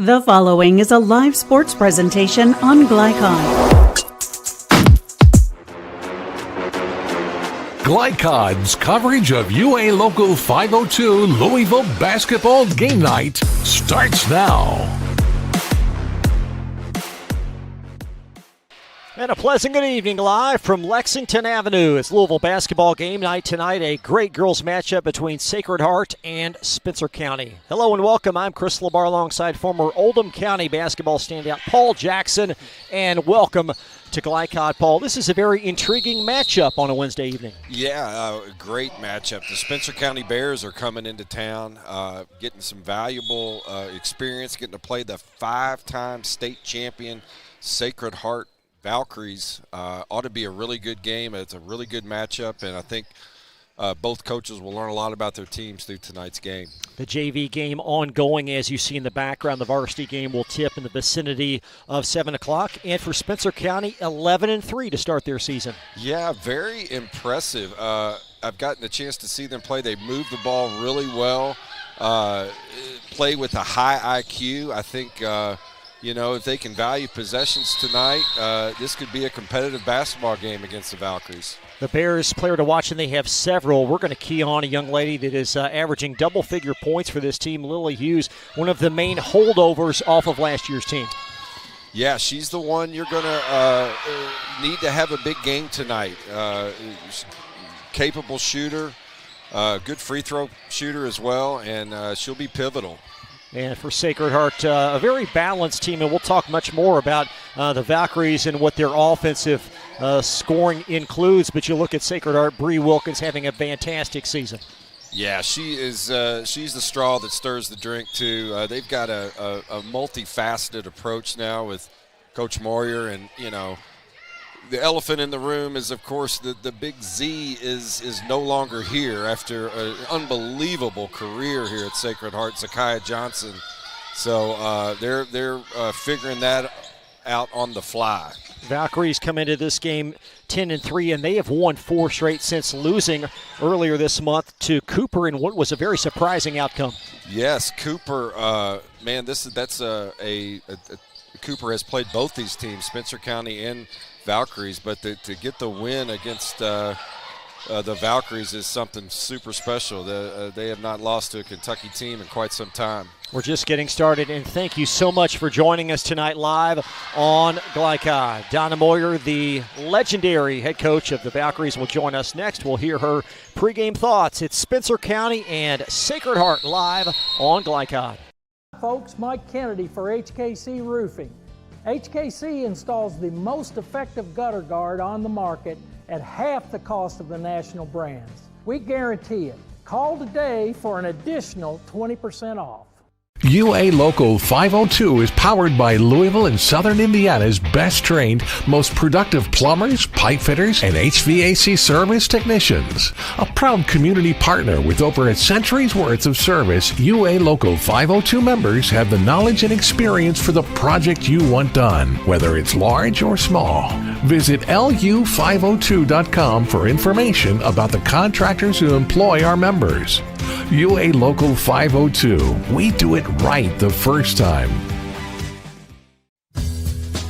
The following is a live sports presentation on Glycod. Glycod's coverage of UA Local 502 Louisville basketball game night starts now. And a pleasant good evening live from Lexington Avenue. It's Louisville basketball game night tonight. A great girls matchup between Sacred Heart and Spencer County. Hello and welcome. I'm Chris LaBar alongside former Oldham County basketball standout Paul Jackson. And welcome to Glycod, Paul. This is a very intriguing matchup on a Wednesday evening. Yeah, great matchup. The Spencer County Bears are coming into town, getting some valuable experience, getting to play the five-time state champion Sacred Heart Valkyries. Ought to be a really good game. It's a really good matchup, and I think both coaches will learn a lot about their teams through tonight's game. The JV game ongoing, as you see in the background. The varsity game will tip in the vicinity of 7 o'clock. And for Spencer County, 11-3 to start their season. Yeah, very impressive. I've gotten a chance to see them play. They move the ball really well, play with a high IQ. I think if they can value possessions tonight, this could be a competitive basketball game against the Valkyries. The Bears player to watch, and they have several. We're going to key on a young lady that is averaging double-figure points for this team, Lily Hughes, one of the main holdovers off of last year's team. Yeah, she's the one you're going to need to have a big game tonight. Capable shooter, good free throw shooter as well, and she'll be pivotal. And for Sacred Heart, a very balanced team, and we'll talk much more about the Valkyries and what their offensive scoring includes. But you look at Sacred Heart, Bree Wilkins having a fantastic season. Yeah, she is. She's the straw that stirs the drink, too. They've got a multifaceted approach now with Coach Moyer, and, the elephant in the room is, of course, the big Z is no longer here after an unbelievable career here at Sacred Heart, Zakiah Johnson. So they're figuring that out on the fly. Valkyries come into this game 10-3, and they have won 4 straight since losing earlier this month to Cooper in what was a very surprising outcome. Yes, Cooper. Cooper has played both these teams, Spencer County and Valkyries, but to get the win against the Valkyries is something super special. They have not lost to a Kentucky team in quite some time. We're just getting started, and thank you so much for joining us tonight live on Glycod. Donna Moyer, the legendary head coach of the Valkyries, will join us next. We'll hear her pregame thoughts. It's Spencer County and Sacred Heart live on Glycod. Folks, Mike Kennedy for HKC Roofing. HKC installs the most effective gutter guard on the market at half the cost of the national brands. We guarantee it. Call today for an additional 20% off. UA Local 502 is powered by Louisville and Southern Indiana's best trained, most productive plumbers, pipe fitters, and HVAC service technicians. A proud community partner with over a century's worth of service, UA Local 502 members have the knowledge and experience for the project you want done, whether it's large or small. Visit lu502.com for information about the contractors who employ our members. UA Local 502. We do it right the first time.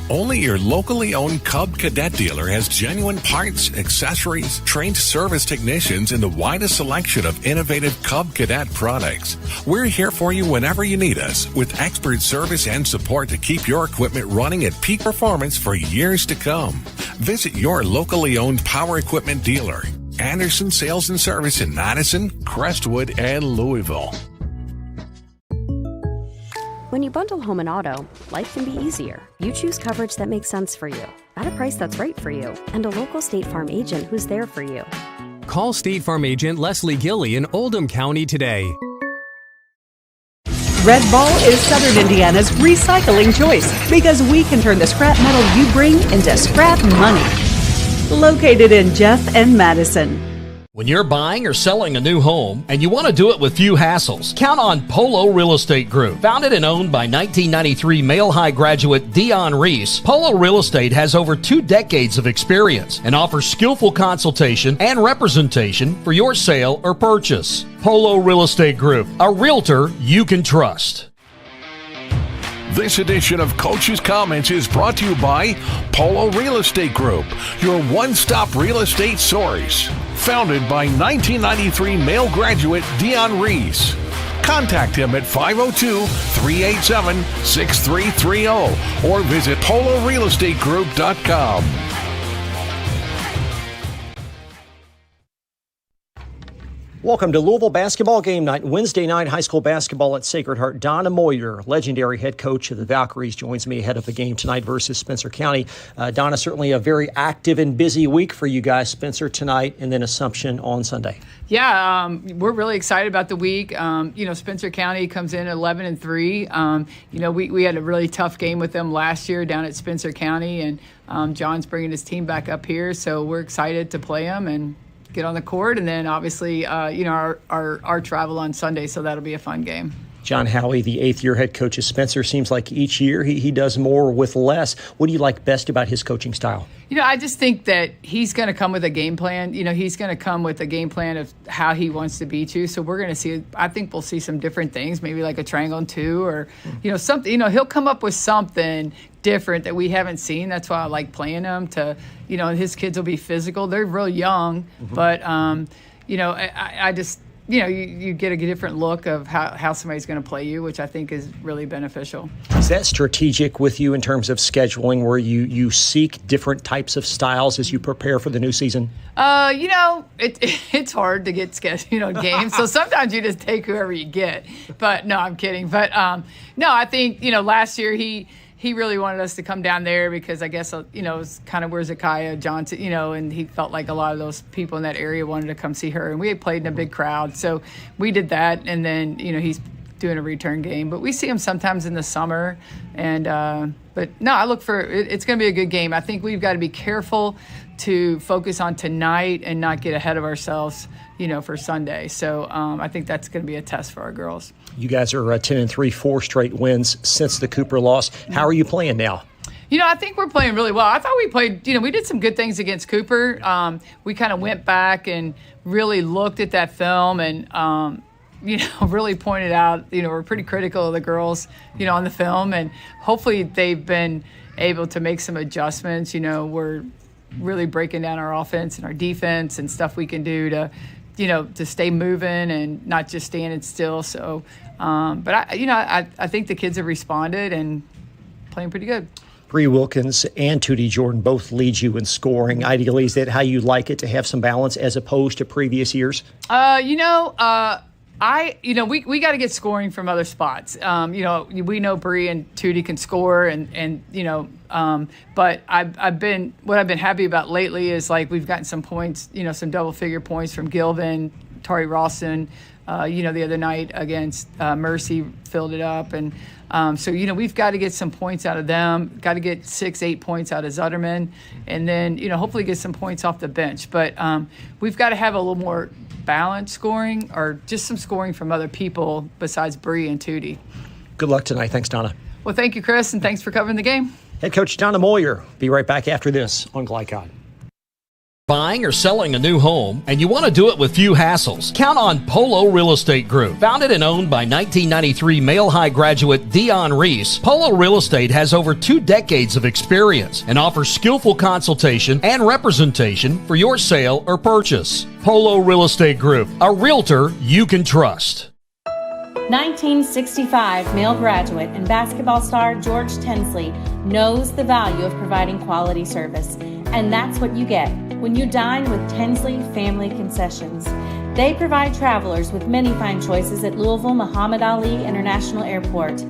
Only your locally owned Cub Cadet dealer has genuine parts, accessories, trained service technicians, and the widest selection of innovative Cub Cadet products. We're here for you whenever you need us, with expert service and support to keep your equipment running at peak performance for years to come. Visit your locally owned power equipment dealer. Anderson Sales and Service in Madison, Crestwood, and Louisville. When you bundle home and auto, life can be easier. You choose coverage that makes sense for you, at a price that's right for you, and a local State Farm agent who's there for you. Call State Farm agent Leslie Gilly in Oldham County today. Red Ball is Southern Indiana's recycling choice because we can turn the scrap metal you bring into scrap money. Located in Jeff and Madison. When you're buying or selling a new home and you want to do it with few hassles, count on Polo Real Estate Group. Founded and owned by 1993 Male High graduate Dion Reese, Polo Real Estate has over 2 decades of experience and offers skillful consultation and representation for your sale or purchase. Polo Real Estate Group, a realtor you can trust. This edition of Coach's Comments is brought to you by Polo Real Estate Group, your one-stop real estate source. Founded by 1993 Male graduate Dion Reese. Contact him at 502-387-6330 or visit polorealestategroup.com. Welcome to Louisville Basketball Game Night. Wednesday night high school basketball at Sacred Heart. Donna Moyer, legendary head coach of the Valkyries, joins me ahead of the game tonight versus Spencer County. Donna, certainly a very active and busy week for you guys. Spencer tonight and then Assumption on Sunday. Yeah, we're really excited about the week. Spencer County comes in at 11-3. We had a really tough game with them last year down at Spencer County, and John's bringing his team back up here, so we're excited to play them and get on the court, and then obviously, our travel on Sunday, so that'll be a fun game. John Howie, the eighth-year head coach of Spencer, seems like each year he does more with less. What do you like best about his coaching style? I just think that he's going to come with a game plan. He's going to come with a game plan of how he wants to beat you. So we're going to see, I think we'll see some different things, maybe like a triangle and two or, something. He'll come up with something different that we haven't seen. That's why I like playing him to, his kids will be physical. They're real young, but, I just, you get a different look of how somebody's going to play you, which I think is really beneficial. Is that strategic with you in terms of scheduling where you seek different types of styles as you prepare for the new season? It's hard to get games. So sometimes you just take whoever you get. But no, I'm kidding. But no, I think, last year he really wanted us to come down there because I guess, it's kind of where Zakiah Johnson, and he felt like a lot of those people in that area wanted to come see her. And we had played in a big crowd. So we did that. And then, he's doing a return game. But we see him sometimes in the summer. And but no, I look for it's going to be a good game. I think we've got to be careful to focus on tonight and not get ahead of ourselves, for Sunday. So I think that's going to be a test for our girls. You guys are 10-3, 4 straight wins since the Cooper loss. How are you playing now? I think we're playing really well. I thought we played, we did some good things against Cooper. We kind of went back and really looked at that film and, really pointed out, we're pretty critical of the girls, on the film. And hopefully they've been able to make some adjustments. We're really breaking down our offense and our defense and stuff we can do to stay moving and not just standing still. So, but I think the kids have responded and playing pretty good. Bree Wilkins and Tootie Jordan both lead you in scoring. Ideally, is that how you like it, to have some balance as opposed to previous years? We got to get scoring from other spots. We know Bree and Tootie can score but I've been happy about lately is like we've gotten some points, some double figure points from Gilvin, Tari Rawson, the other night against Mercy filled it up. And so, we've got to get some points out of them, got to get 6-8 points out of Zutterman, and then, hopefully get some points off the bench. But we've got to have a little more balanced scoring or just some scoring from other people besides Bree and Tootie. Good luck tonight. Thanks, Donna. Well, thank you, Chris, and thanks for covering the game. Head coach Donna Moyer. Be right back after this on Glycod. Buying or selling a new home, and you want to do it with few hassles? Count on Polo Real Estate Group. Founded and owned by 1993 Male High graduate Dion Reese, Polo Real Estate has over 2 decades of experience and offers skillful consultation and representation for your sale or purchase. Polo Real Estate Group, a realtor you can trust. 1965 male graduate and basketball star George Tensley knows the value of providing quality service, and that's what you get when you dine with Tensley Family Concessions. They provide travelers with many fine choices at Louisville Muhammad Ali International Airport.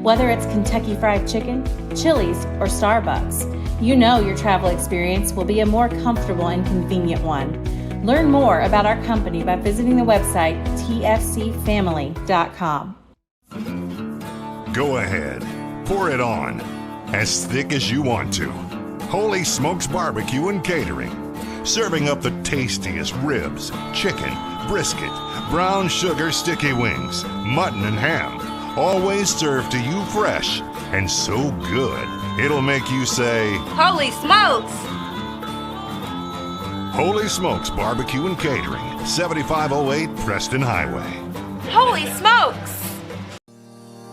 Whether it's Kentucky Fried Chicken, Chili's, or Starbucks, you know your travel experience will be a more comfortable and convenient one. Learn more about our company by visiting the website tfcfamily.com. Go ahead, pour it on, as thick as you want to. Holy Smokes Barbecue and Catering, serving up the tastiest ribs, chicken, brisket, brown sugar sticky wings, mutton and ham, always served to you fresh and so good, it'll make you say, Holy smokes! Holy Smokes Barbecue and Catering, 7508 Preston Highway. Holy smokes!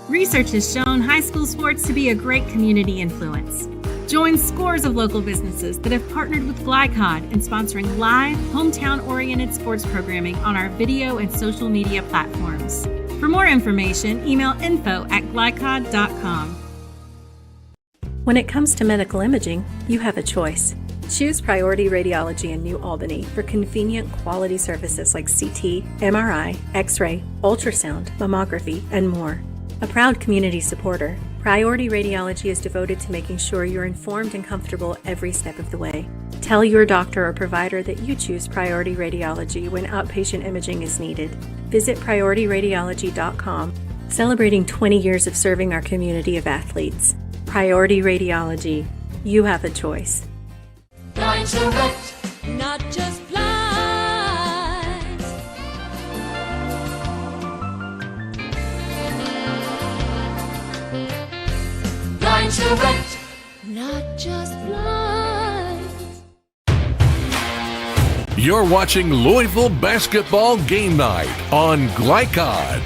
Research has shown high school sports to be a great community influence. Join scores of local businesses that have partnered with Glycod in sponsoring live, hometown-oriented sports programming on our video and social media platforms. For more information, email info@glycod.com. When it comes to medical imaging, you have a choice. Choose Priority Radiology in New Albany for convenient quality services like CT, MRI, X-ray, ultrasound, mammography, and more. A proud community supporter, Priority Radiology is devoted to making sure you're informed and comfortable every step of the way. Tell your doctor or provider that you choose Priority Radiology when outpatient imaging is needed. Visit PriorityRadiology.com, celebrating 20 years of serving our community of athletes. Priority Radiology. You have a choice. Blinds Direct, not just blinds. Blinds Direct, not just blinds. You're watching Louisville Basketball Game Night on Glycod.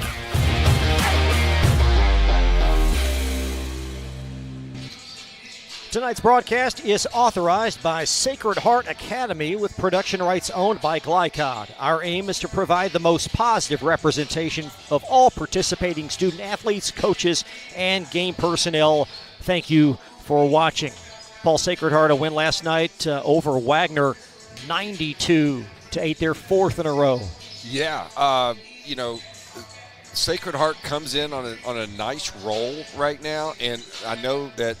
Tonight's broadcast is authorized by Sacred Heart Academy with production rights owned by Glycod. Our aim is to provide the most positive representation of all participating student athletes, coaches, and game personnel. Thank you for watching. Paul, Sacred Heart a win last night over Wagner, 92-8, their fourth in a row. Yeah, Sacred Heart comes in on a nice roll right now, and I know that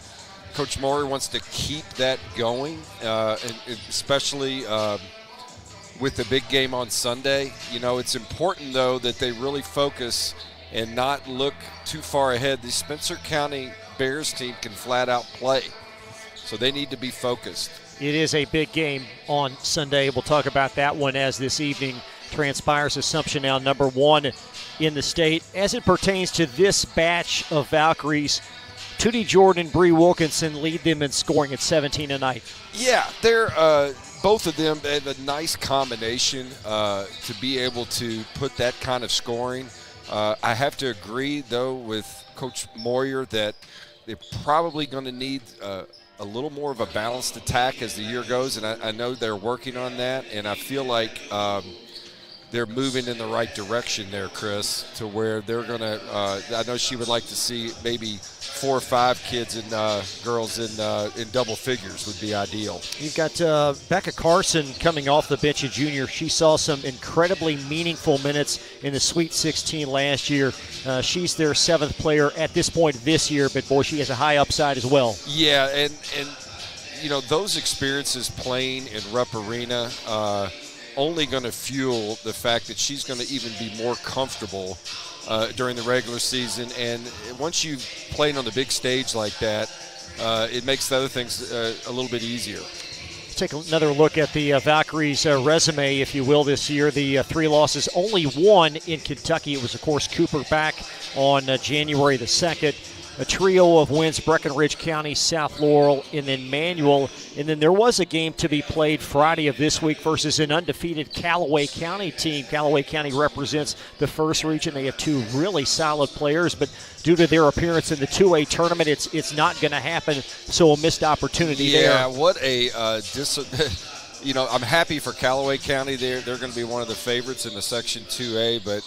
Coach Maury wants to keep that going, and especially with the big game on Sunday. You know, it's important, though, that they really focus and not look too far ahead. The Spencer County Bears team can flat out play, so they need to be focused. It is a big game on Sunday. We'll talk about that one as this evening transpires. Assumption now number one in the state. As it pertains to this batch of Valkyries, Tootie Jordan and Bree Wilkinson lead them in scoring at 17 tonight. Yeah, they're both of them have a nice combination to be able to put that kind of scoring. I have to agree, though, with Coach Moyer that they're probably going to need a little more of a balanced attack as the year goes, and I know they're working on that, and I feel like they're moving in the right direction there, Chris, to where they're going to I know she would like to see maybe 4 or 5 kids and girls in double figures would be ideal. You've got Becca Carson coming off the bench, a junior. She saw some incredibly meaningful minutes in the Sweet 16 last year. She's their 7th player at this point this year, but boy, she has a high upside as well. Yeah, and you know, those experiences playing in Rupp Arena only going to fuel the fact that she's going to even be more comfortable during the regular season. And once you've played on the big stage like that, it makes the other things a little bit easier. Take another look at the Valkyries' resume, if you will, this year. The 3 losses, only 1 in Kentucky. It was, of course, Cooper back on January the 2nd. A trio of wins, Breckinridge County, South Laurel, and then Manual. And then there was a game to be played Friday of this week versus an undefeated Callaway County team. Callaway County represents the first region. They have 2 really solid players, but due to their appearance in the 2A tournament, it's not going to happen, so a missed opportunity there. Yeah, what a you know, I'm happy for Callaway County. They're going to be one of the favorites in the Section 2A, but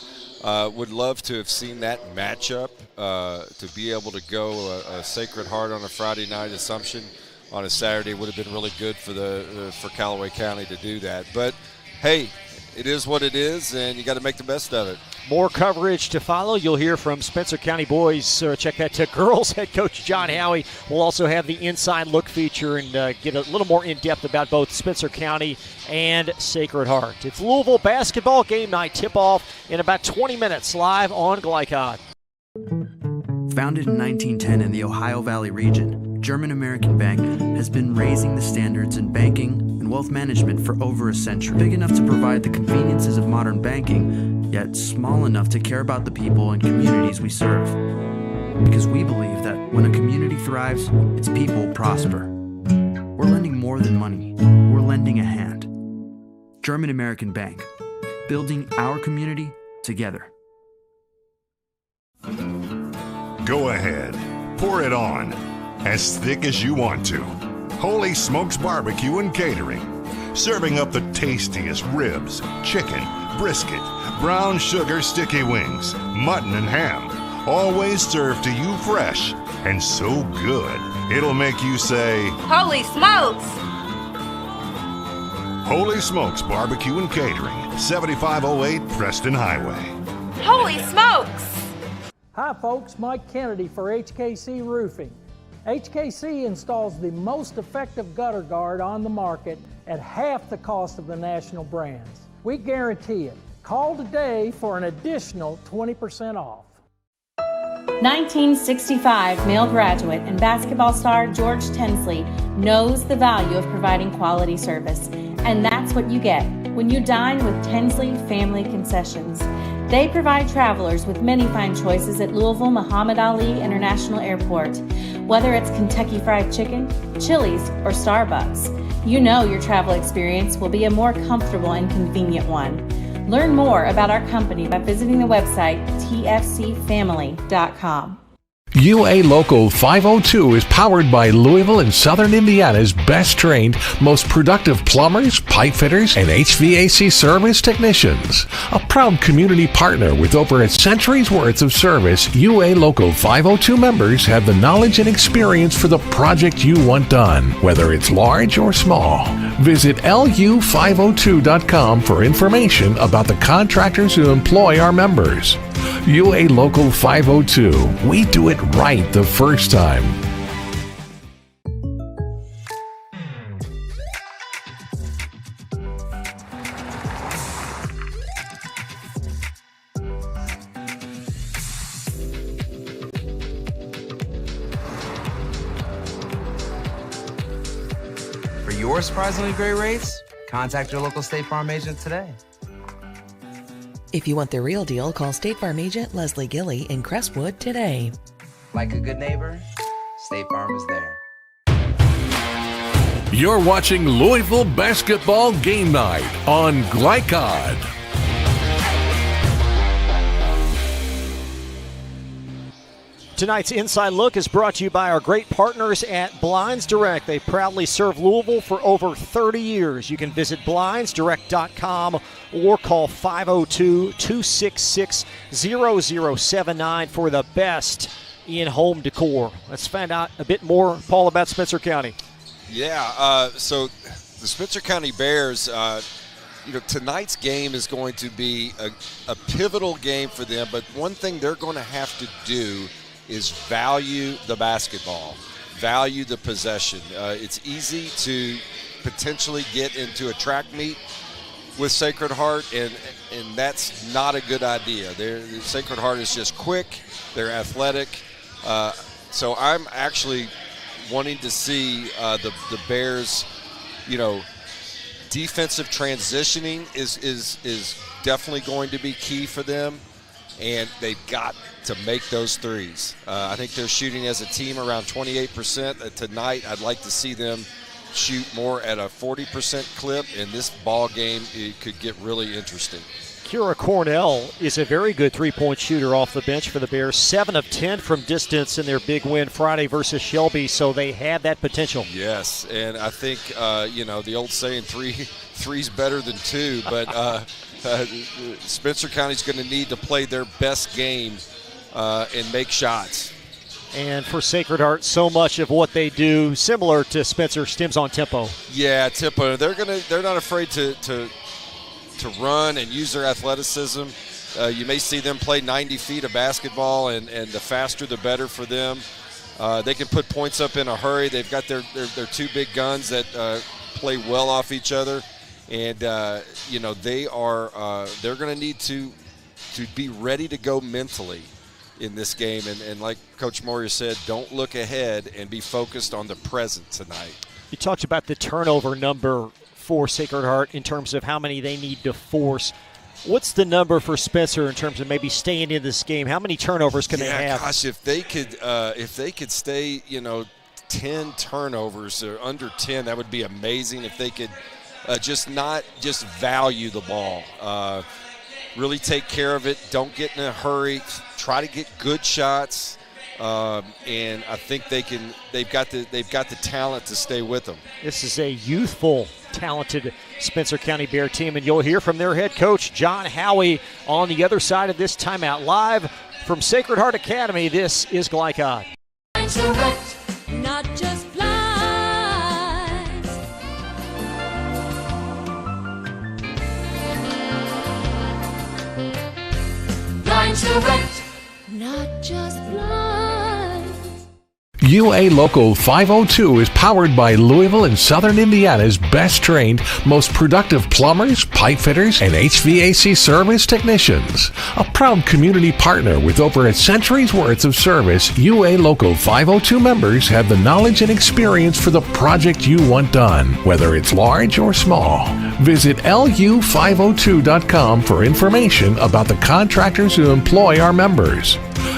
would love to have seen that matchup, to be able to go a Sacred Heart on a Friday night, Assumption on a Saturday would have been really good for Callaway County to do that. But, hey, it is what it is, and you got to make the best of it. More coverage to follow. You'll hear from Spencer County boys. Check that to girls head coach John Howie. We'll also have the Inside Look feature and get a little more in-depth about both Spencer County and Sacred Heart. It's Louisville Basketball Game Night tip-off in about 20 minutes live on Glycod. Founded in 1910 in the Ohio Valley region, German American Bank has been raising the standards in banking and wealth management for over a century. Big enough to provide the conveniences of modern banking, yet small enough to care about the people and communities we serve. Because we believe that when a community thrives, its people prosper. We're lending more than money. We're lending a hand. German American Bank, building our community together. Go ahead, pour it on, as thick as you want to. Holy Smokes Barbecue and Catering, serving up the tastiest ribs, chicken, brisket, brown sugar sticky wings, mutton and ham, always served to you fresh and so good, it'll make you say, Holy smokes! Holy Smokes Barbecue and Catering, 7508 Preston Highway. Holy smokes! Hi folks, Mike Kennedy for HKC Roofing. HKC installs the most effective gutter guard on the market at half the cost of the national brands. We guarantee it. Call today for an additional 20% off. 1965 male graduate and basketball star George Tensley knows the value of providing quality service, and that's what you get when you dine with Tensley Family Concessions. They provide travelers with many fine choices at Louisville Muhammad Ali International Airport. Whether it's Kentucky Fried Chicken, Chili's, or Starbucks, you know your travel experience will be a more comfortable and convenient one. Learn more about our company by visiting the website tfcfamily.com. UA Local 502 is powered by Louisville and Southern Indiana's best trained, most productive plumbers, pipe fitters, and HVAC service technicians. A proud community partner with over a century's worth of service, UA Local 502 members have the knowledge and experience for the project you want done, whether it's large or small. Visit lu502.com for information about the contractors who employ our members. UA Local 502. We do it right the first time. For your surprisingly great rates, contact your local State Farm agent today. If you want the real deal, call State Farm agent Leslie Gilly in Crestwood today. Like a good neighbor, State Farm is there. You're watching Louisville Basketball Game Night on Glycod. Tonight's Inside Look is brought to you by our great partners at Blinds Direct. They proudly serve Louisville for over 30 years. You can visit blindsdirect.com or call 502-266-0079 for the best in home decor. Let's find out a bit more, Paul, about Spencer County. Yeah, so the Spencer County Bears, tonight's game is going to be a pivotal game for them, but one thing they're going to have to do is value the basketball, value the possession. It's easy to potentially get into a track meet with Sacred Heart, and that's not a good idea. Sacred Heart is just quick, they're athletic. So I'm actually wanting to see the Bears, defensive transitioning is definitely going to be key for them, and they've got to make those threes. I think they're shooting as a team around 28%. Tonight, I'd like to see them shoot more at a 40% clip, and this ball game it could get really interesting. Kira Cornell is a very good three-point shooter off the bench for the Bears. 7 of 10 from distance in their big win Friday versus Shelby, so they have that potential. Yes, and I think, the old saying, three's better than two, but Spencer County's going to need to play their best game and make shots. And for Sacred Heart, so much of what they do, similar to Spencer, stems on tempo. Yeah, tempo. They're not afraid to run and use their athleticism. You may see them play 90 feet of basketball, and the faster the better for them. They can put points up in a hurry. They've got their two big guns that play well off each other, and they're going to need to be ready to go mentally in this game. And like Coach Moyer said, don't look ahead and be focused on the present tonight. You talked about the turnover number for Sacred Heart in terms of how many they need to force. What's the number for Spencer in terms of maybe staying in this game? How many turnovers can they have? Gosh, if they could stay, 10 turnovers or under 10, that would be amazing. If they could not just value the ball, really take care of it. Don't get in a hurry. Try to get good shots. and I think they've got the talent to stay with them. This is a youthful, talented Spencer County Bear team, and you'll hear from their head coach, John Howie, on the other side of this timeout. Live from Sacred Heart Academy, this is Glycod. Not just blind. Blind Direct, not just blind. UA Local 502 is powered by Louisville and Southern Indiana's best trained, most productive plumbers, pipe fitters, and HVAC service technicians. A proud community partner with over a century's worth of service, UA Local 502 members have the knowledge and experience for the project you want done, whether it's large or small. Visit lu502.com for information about the contractors who employ our members.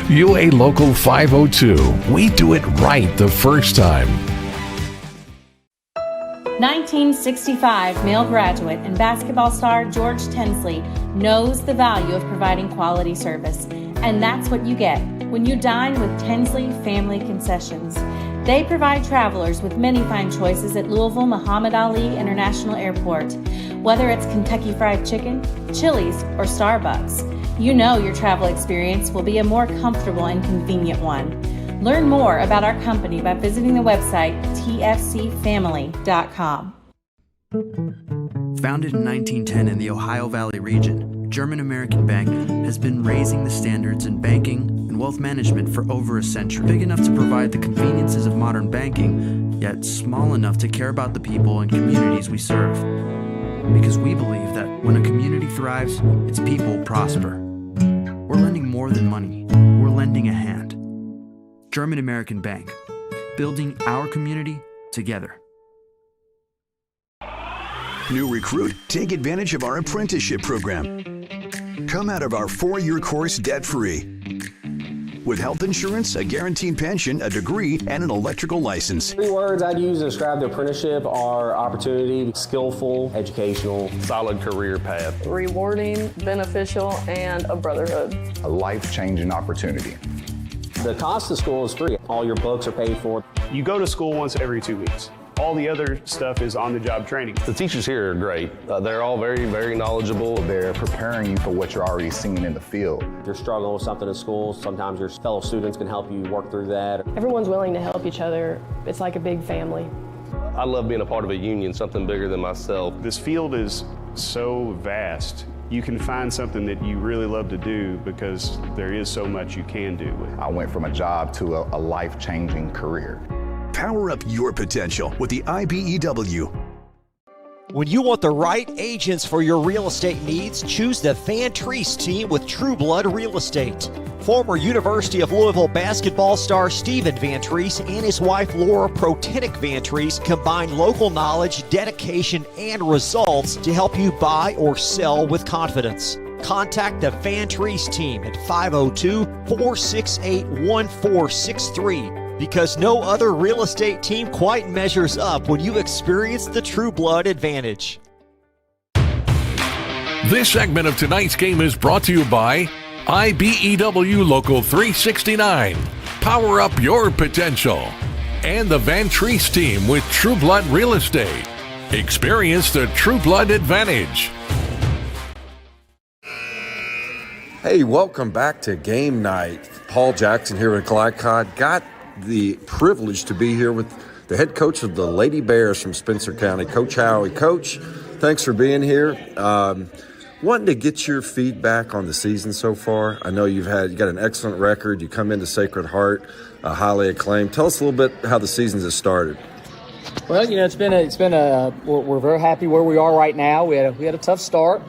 UA Local 502. We do it right the first time. 1965 male graduate and basketball star George Tensley knows the value of providing quality service. And that's what you get when you dine with Tensley Family Concessions. They provide travelers with many fine choices at Louisville Muhammad Ali International Airport. Whether it's Kentucky Fried Chicken, Chili's, or Starbucks, you know your travel experience will be a more comfortable and convenient one. Learn more about our company by visiting the website tfcfamily.com. Founded in 1910 in the Ohio Valley region, German American Bank has been raising the standards in banking and wealth management for over a century. Big enough to provide the conveniences of modern banking, yet small enough to care about the people and communities we serve. Because we believe that when a community thrives, its people prosper. We're lending more than money. We're lending a hand. German American Bank, building our community together. New recruit, take advantage of our apprenticeship program. Come out of our 4-year course debt-free. With health insurance, a guaranteed pension, a degree, and an electrical license. 3 words I'd use to describe the apprenticeship are opportunity, skillful, educational, solid career path, rewarding, beneficial, and a brotherhood. A life-changing opportunity. The cost of school is free. All your books are paid for. You go to school once every 2 weeks. All the other stuff is on-the-job training. The teachers here are great. They're all very, very knowledgeable. They're preparing you for what you're already seeing in the field. If you're struggling with something in school, sometimes your fellow students can help you work through that. Everyone's willing to help each other. It's like a big family. I love being a part of a union, something bigger than myself. This field is so vast. You can find something that you really love to do because there is so much you can do with it. I went from a job to a life-changing career. Power up your potential with the IBEW. When you want the right agents for your real estate needs, choose the Van Treese team with True Blood Real Estate. Former University of Louisville basketball star Stephen Van Treese and his wife Laura Protenick Van Treese combine local knowledge, dedication, and results to help you buy or sell with confidence. Contact the Van Treese team at 502-468-1463. Because no other real estate team quite measures up when you experience the True Blood advantage. This segment of tonight's game is brought to you by IBEW Local 369. Power up your potential. And the Van Treese team with True Blood Real Estate. Experience the True Blood advantage. Hey, welcome back to game night. Paul Jackson here with Glycod. Got the privilege to be here with the head coach of the Lady Bears from Spencer County, Coach Howie. Coach, thanks for being here. Wanting to get your feedback on the season so far. I know you got an excellent record. You come into Sacred Heart, highly acclaimed. Tell us a little bit how the season has started. Well, it's been we're very happy where we are right now. We had a tough start.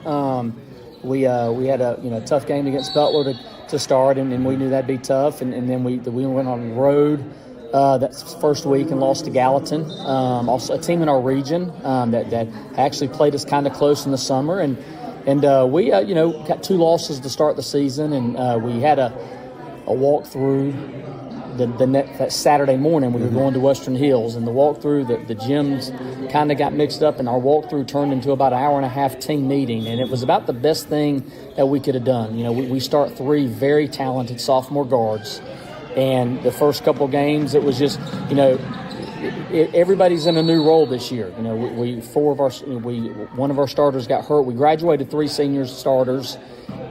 We had a tough game against Butler to start, and we knew that'd be tough. And then we went on the road that first week and lost to Gallatin, also a team in our region that actually played us kind of close in the summer. And we got 2 losses to start the season, and we had a walkthrough that Saturday morning. We were going to Western Hills, and the walkthrough, the gyms kind of got mixed up, and our walkthrough turned into about an hour-and-a-half team meeting, and it was about the best thing that we could have done. We start 3 very talented sophomore guards And the first couple games, it was just, everybody's in a new role this year. One of our starters got hurt. We graduated 3 senior starters,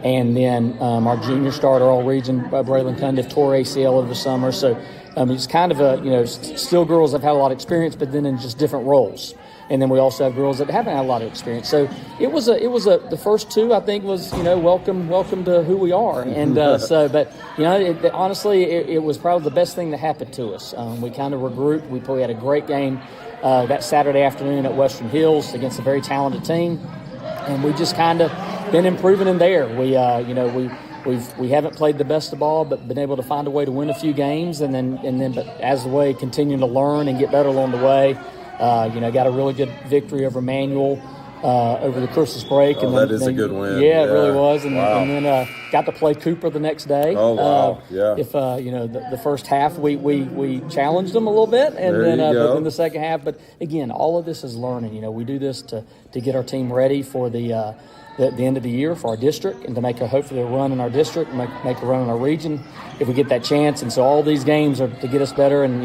and then our junior starter, all-region, Braylon Cundiff, tore ACL over the summer. So it's kind of still girls that have had a lot of experience, but then in just different roles. And then we also have girls that haven't had a lot of experience. So it was the first 2, I think, was, welcome to who we are. And honestly, it was probably the best thing that happened to us. We kind of regrouped. We had a great game that Saturday afternoon at Western Hills against a very talented team. And we just kind of been improving in there. We haven't played the best of ball, but been able to find a way to win a few games. But as the way, continuing to learn and get better along the way. Got a really good victory over Manual over the Christmas break. Oh, that is a good win. Yeah, it really was. And then got to play Cooper the next day. Oh, wow. Yeah. The first half we challenged them a little bit, and but then the second half. But again, all of this is learning. We do this to get our team ready for the end of the year for our district, and to make hopefully a run in our district, make a run in our region if we get that chance. And so all these games are to get us better, and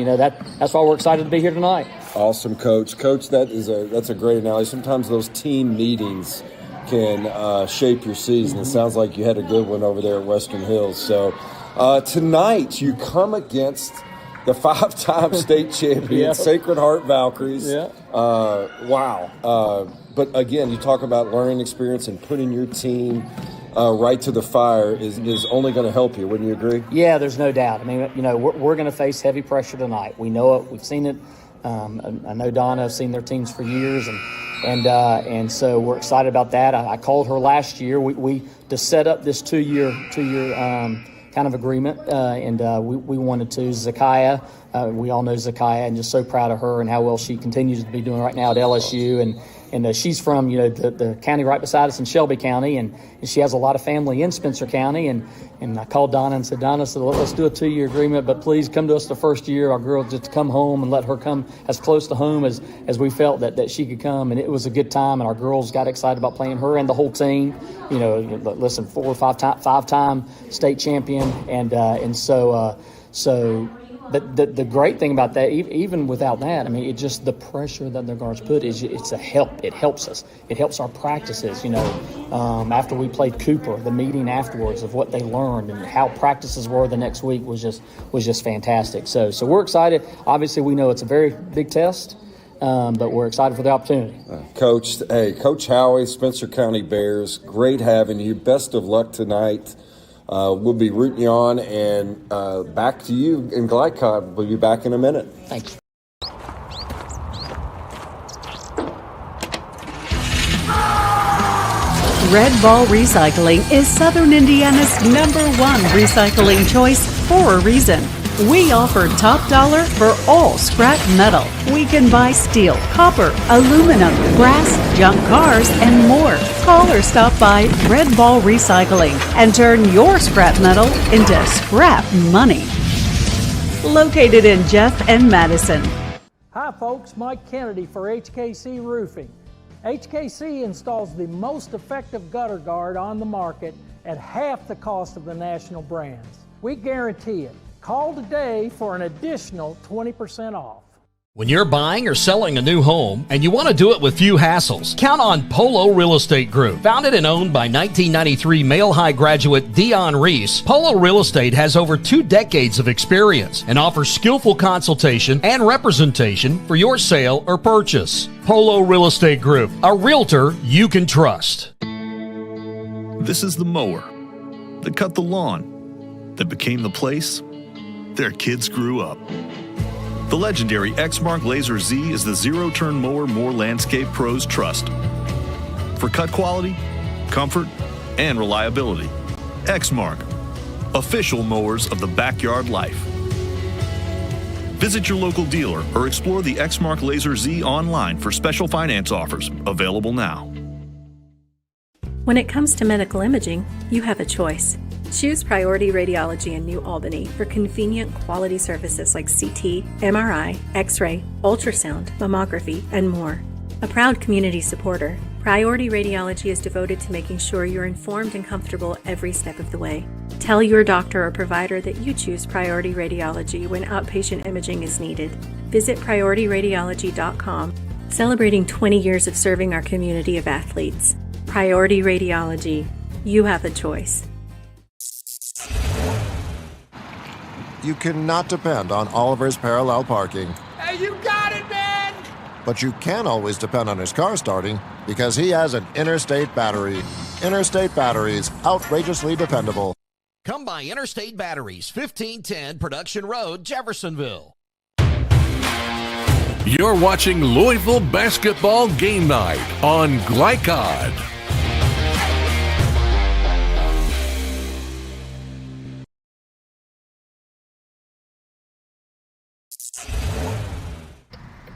that's why we're excited to be here tonight. Awesome, Coach. Coach, that's a great analogy. Sometimes those team meetings can shape your season. It sounds like you had a good one over there at Western Hills. So tonight you come against the 5-time state champion Sacred Heart Valkyries. Yeah. Wow. But again, you talk about learning experience and putting your team right to the fire is only going to help you. Wouldn't you agree? Yeah, there's no doubt. I mean, we're going to face heavy pressure tonight. We know it. We've seen it. I know Donna has seen their teams for years, and so we're excited about that. I called her last year. We to set up this two-year kind of agreement, and we wanted to. Zakiah, we all know Zakiah, and just so proud of her and how well she continues to be doing right now at LSU. And she's from the county right beside us in Shelby County, and she has a lot of family in Spencer County. And I called Donna and said, Donna, let's do a 2-year agreement, but please come to us the first year. Our girl just come home and let her come as close to home as we felt that she could come. And it was a good time, and our girls got excited about playing her and the whole team. Listen, 4 or 5-time state champion, and so. But the great thing about that, even without that, I mean, it just the pressure that the guards put it's a help. It helps us. It helps our practices. After we played Cooper, the meeting afterwards of what they learned and how practices were the next week was just fantastic. So we're excited. Obviously, we know it's a very big test, but we're excited for the opportunity. Coach Howie, Spencer County Bears, great having you. Best of luck tonight. We'll be rooting you on, and back to you in Glycod. We'll be back in a minute. Thanks. Red Ball Recycling is Southern Indiana's #1 recycling choice for a reason. We offer top dollar for all scrap metal. We can buy steel, copper, aluminum, brass, junk cars, and more. Call or stop by Red Ball Recycling and turn your scrap metal into scrap money. Located in Jeff and Madison. Hi folks, Mike Kennedy for HKC Roofing. HKC installs the most effective gutter guard on the market at half the cost of the national brands. We guarantee it. Call today for an additional 20% off. When you're buying or selling a new home and you want to do it with few hassles, count on Polo Real Estate Group. Founded and owned by 1993 Male High graduate Dion Reese, Polo Real Estate has over 2 decades of experience and offers skillful consultation and representation for your sale or purchase. Polo Real Estate Group, a realtor you can trust. This is the mower that cut the lawn, that became the place their kids grew up. The legendary Exmark Laser Z is the zero-turn mower more landscape pros trust. For cut quality, comfort, and reliability. Exmark, official mowers of the backyard life. Visit your local dealer or explore the Exmark Laser Z online for special finance offers, available now. When it comes to medical imaging, you have a choice. Choose Priority Radiology in New Albany for convenient quality services like CT, MRI, X-ray, ultrasound, mammography, and more. A proud community supporter, Priority Radiology is devoted to making sure you're informed and comfortable every step of the way. Tell your doctor or provider that you choose Priority Radiology when outpatient imaging is needed. Visit PriorityRadiology.com, celebrating 20 years of serving our community of athletes. Priority Radiology. You have a choice. You cannot depend on Oliver's parallel parking. Hey, you got it, man! But you can always depend on his car starting because he has an Interstate battery. Interstate batteries, outrageously dependable. Come by Interstate Batteries, 1510 Production Road, Jeffersonville. You're watching Louisville Basketball Game Night on Glycod.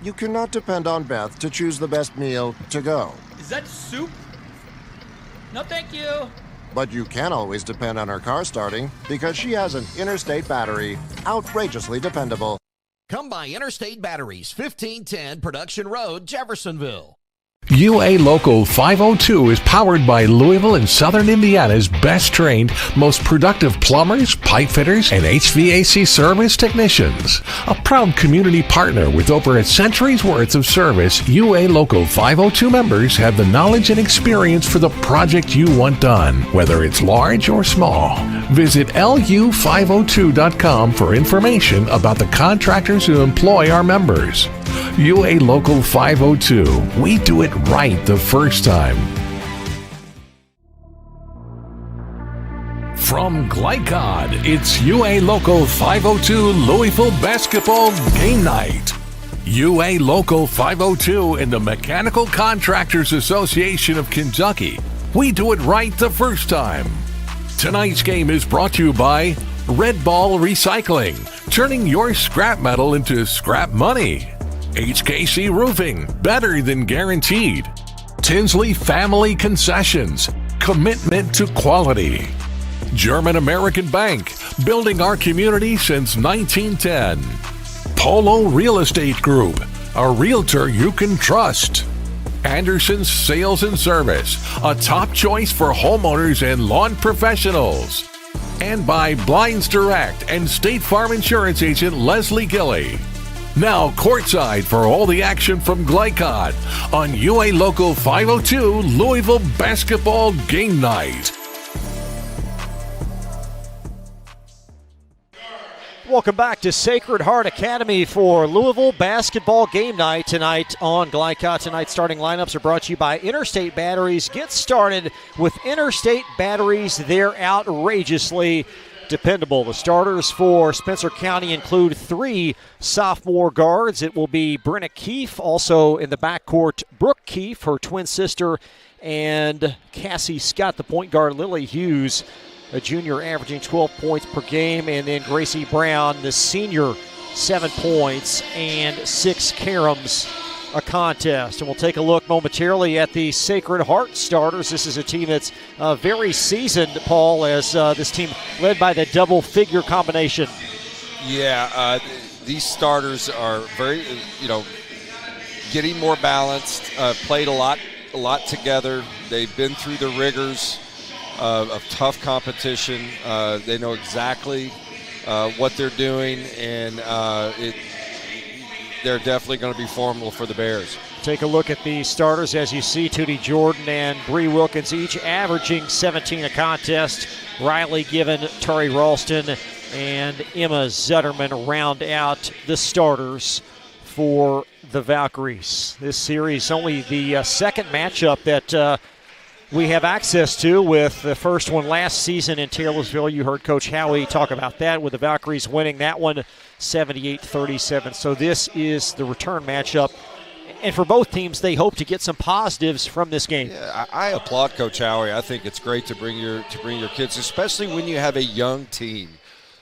You cannot depend on Beth to choose the best meal to go. Is that soup? No, thank you. But you can always depend on her car starting because she has an Interstate battery, outrageously dependable. Come by Interstate Batteries, 1510 Production Road, Jeffersonville. UA Local 502 is powered by Louisville and Southern Indiana's best trained, most productive plumbers, pipe fitters, and HVAC service technicians. A proud community partner with over a century's worth of service, UA Local 502 members have the knowledge and experience for the project you want done, whether it's large or small. Visit lu502.com for information about the contractors who employ our members. UA Local 502. We do it right the first time. From Glycod, it's UA Local 502 Louisville Basketball Game Night. UA Local 502 and the Mechanical Contractors Association of Kentucky. We do it right the first time. Tonight's game is brought to you by Red Ball Recycling, turning your scrap metal into scrap money. HKC Roofing, better than guaranteed. Tinsley Family Concessions, commitment to quality. German American Bank, building our community since 1910. Polo Real Estate Group, a realtor you can trust. Anderson's Sales and Service, a top choice for homeowners and lawn professionals. And by Blinds Direct and State Farm Insurance Agent Leslie Gilley. Now courtside for all the action from Glycod on UA Local 502 Louisville Basketball Game Night. Welcome back to Sacred Heart Academy for Louisville Basketball Game Night tonight on Glycod. Tonight's starting lineups are brought to you by Interstate Batteries. Get started with Interstate Batteries. They're outrageously dependable. The starters for Spencer County include 3 sophomore guards. It will be Brenna Keefe, also in the backcourt, Brooke Keefe, her twin sister, and Cassie Scott, the point guard, Lily Hughes, a junior averaging 12 points per game, and then Gracie Brown, the senior, 7 points and 6 caroms a contest. And we'll take a look momentarily at the Sacred Heart starters. This is a team that's very seasoned, Paul, as this team led by the double-figure combination. Yeah, these starters are very, getting more balanced, played a lot together. They've been through the rigors of tough competition. They know exactly what they're doing, and they're definitely going to be formidable for the Bears. Take a look at the starters as you see Tootie Jordan and Bree Wilkins each averaging 17 a contest. Riley Given, Tari Ralston, and Emma Zetterman round out the starters for the Valkyries. This series only the second matchup that we have access to, with the first one last season in Taylorsville. You heard Coach Howie talk about that, with the Valkyries winning that one 78-37. So this is the return matchup. And for both teams, they hope to get some positives from this game. Yeah, I applaud Coach Howie. I think it's great to bring your kids, especially when you have a young team.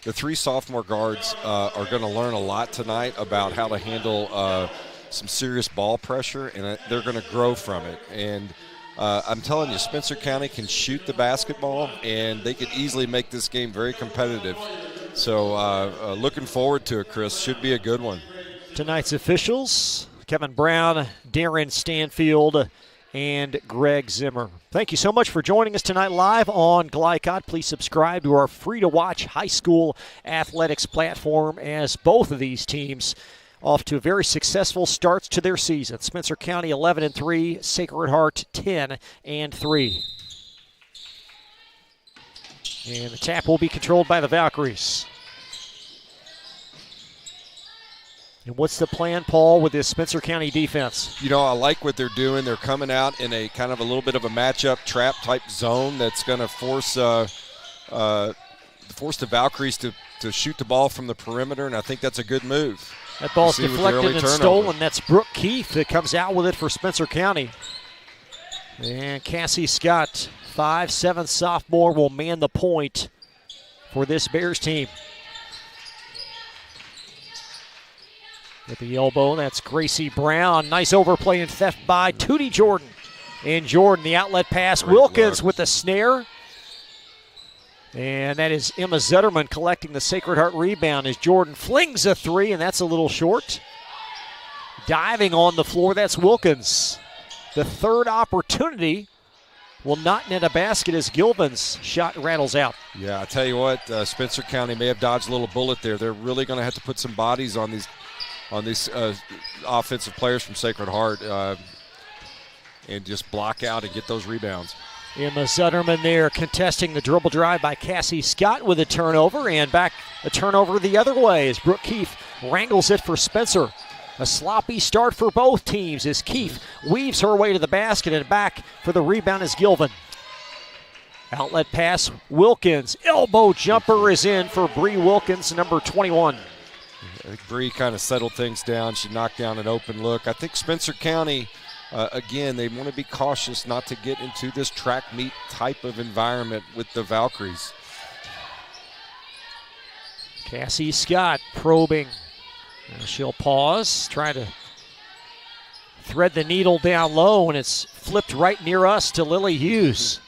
The 3 sophomore guards are going to learn a lot tonight about how to handle some serious ball pressure, and they're going to grow from it. And I'm telling you, Spencer County can shoot the basketball, and they could easily make this game very competitive. So looking forward to it, Chris. Should be a good one. Tonight's officials: Kevin Brown, Darren Stanfield, and Greg Zimmer. Thank you so much for joining us tonight live on Glycott. Please subscribe to our free-to-watch high school athletics platform as both of these teams off to very successful starts to their season. Spencer County 11-3, Sacred Heart 10-3. And the tap will be controlled by the Valkyries. And what's the plan, Paul, with this Spencer County defense? You know, I like what they're doing. They're coming out in a kind of a little bit of a matchup trap type zone that's going to force the Valkyries to shoot the ball from the perimeter, and I think that's a good move. That ball's deflected and stolen. That's Brooke Keith that comes out with it for Spencer County. And Cassie Scott, 5'7" sophomore, will man the point for this Bears team. With the elbow, that's Gracie Brown. Nice overplay and theft by Tootie Jordan. And Jordan, the outlet pass. Great Wilkins look with the snare. And that is Emma Zetterman collecting the Sacred Heart rebound as Jordan flings a three, and that's a little short. Diving on the floor, that's Wilkins. The third opportunity will not net a basket as Gilvan's shot rattles out. Yeah, I tell you what, Spencer County may have dodged a little bullet there. They're really going to have to put some bodies on these offensive players from Sacred Heart and just block out and get those rebounds. Emma Zetterman there contesting the dribble drive by Cassie Scott with a turnover, and back a turnover the other way as Brooke Keefe wrangles it for Spencer. A sloppy start for both teams as Keefe weaves her way to the basket, and back for the rebound is Gilvan. Outlet pass, Wilkins. Elbow jumper is in for Bree Wilkins, number 21. I think Bree kind of settled things down. She knocked down an open look. I think Spencer County, again, they want to be cautious not to get into this track meet type of environment with the Valkyries. Cassie Scott probing. She'll pause, try to thread the needle down low, and it's flipped right near us to Lily Hughes.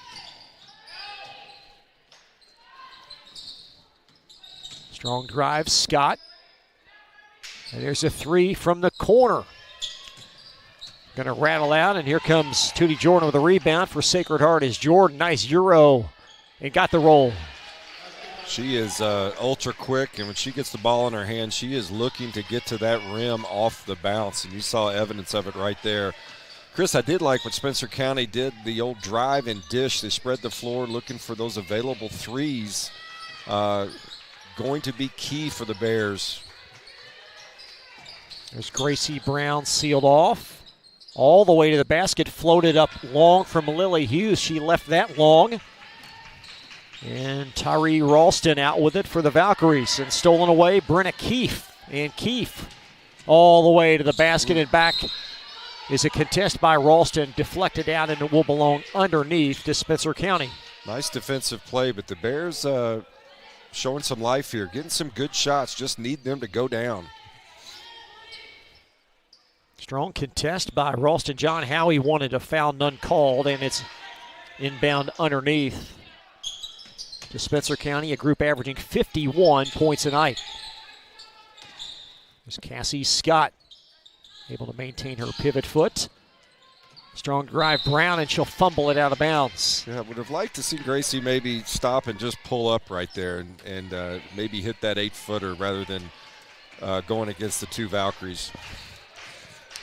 Strong drive, Scott. And there's a three from the corner. Going to rattle out, and here comes Tootie Jordan with a rebound for Sacred Heart as Jordan, nice Euro, and got the roll. She is ultra quick, and when she gets the ball in her hand, she is looking to get to that rim off the bounce, and you saw evidence of it right there. Chris, I did like what Spencer County did, the old drive and dish. They spread the floor looking for those available threes. Going to be key for the Bears. There's Gracie Brown sealed off. All the way to the basket, floated up long from Lily Hughes. She left that long. And Tyree Ralston out with it for the Valkyries. And stolen away, Brenna Keefe. And Keefe all the way to the basket and back is a contest by Ralston. Deflected out, and it will belong underneath to Spencer County. Nice defensive play, but the Bears showing some life here. Getting some good shots. Just need them to go down. Strong contest by Ralston. John Howie wanted a foul, none called, and it's inbound underneath to Spencer County, a group averaging 51 points a night. There's Cassie Scott, able to maintain her pivot foot. Strong drive, Brown, and she'll fumble it out of bounds. Yeah, I would have liked to see Gracie maybe stop and just pull up right there and maybe hit that 8-footer rather than going against the two Valkyries.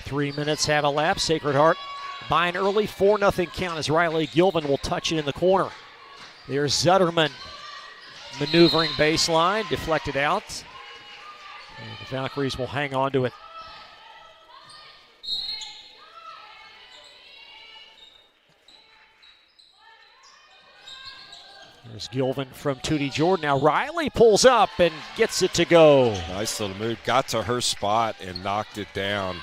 3 minutes have elapsed. Sacred Heart by an early 4-0 count as Riley Gilvan will touch it in the corner. There's Zetterman maneuvering baseline, deflected out. And the Valkyries will hang on to it. There's Gilvan from Tootie Jordan. Now Riley pulls up and gets it to go. Nice little move. Got to her spot and knocked it down.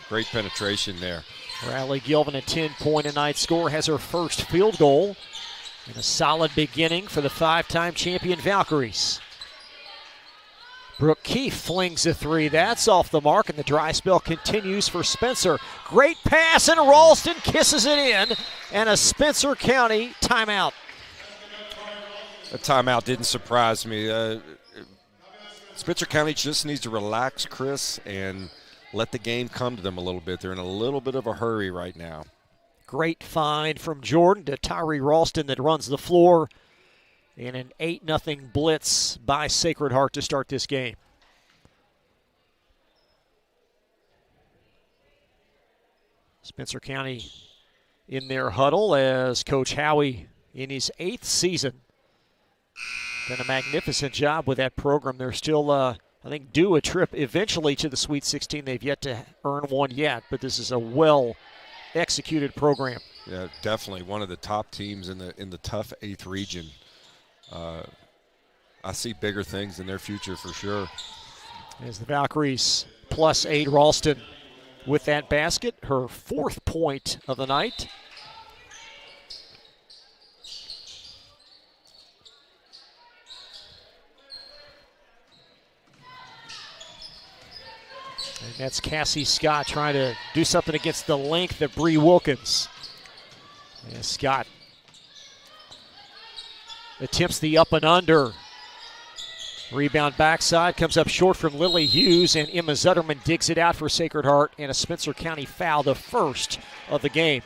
Great penetration there. Riley Gilvan, a 10-point-a-night score, has her first field goal. And a solid beginning for the 5-time champion Valkyries. Brooke Keefe flings a three. That's off the mark, and the dry spell continues for Spencer. Great pass, and Ralston kisses it in, and a Spencer County timeout. A timeout didn't surprise me. Spencer County just needs to relax, Chris, and let the game come to them a little bit. They're in a little bit of a hurry right now. Great find from Jordan to Tyree Ralston that runs the floor. And an 8-0 blitz by Sacred Heart to start this game. Spencer County in their huddle as Coach Howie in his 8th season. Done a magnificent job with that program. They're still, I think, due a trip eventually to the Sweet 16. They've yet to earn one yet, but this is a well-executed program. Yeah, definitely one of the top teams in the tough 8th region. I see bigger things in their future for sure. As the Valkyries +8, Ralston with that basket, her 4th point of the night. And that's Cassie Scott trying to do something against the length of Bree Wilkins. And Scott attempts the up and under. Rebound backside, comes up short from Lily Hughes, and Emma Zutterman digs it out for Sacred Heart, and a Spencer County foul, the first of the game.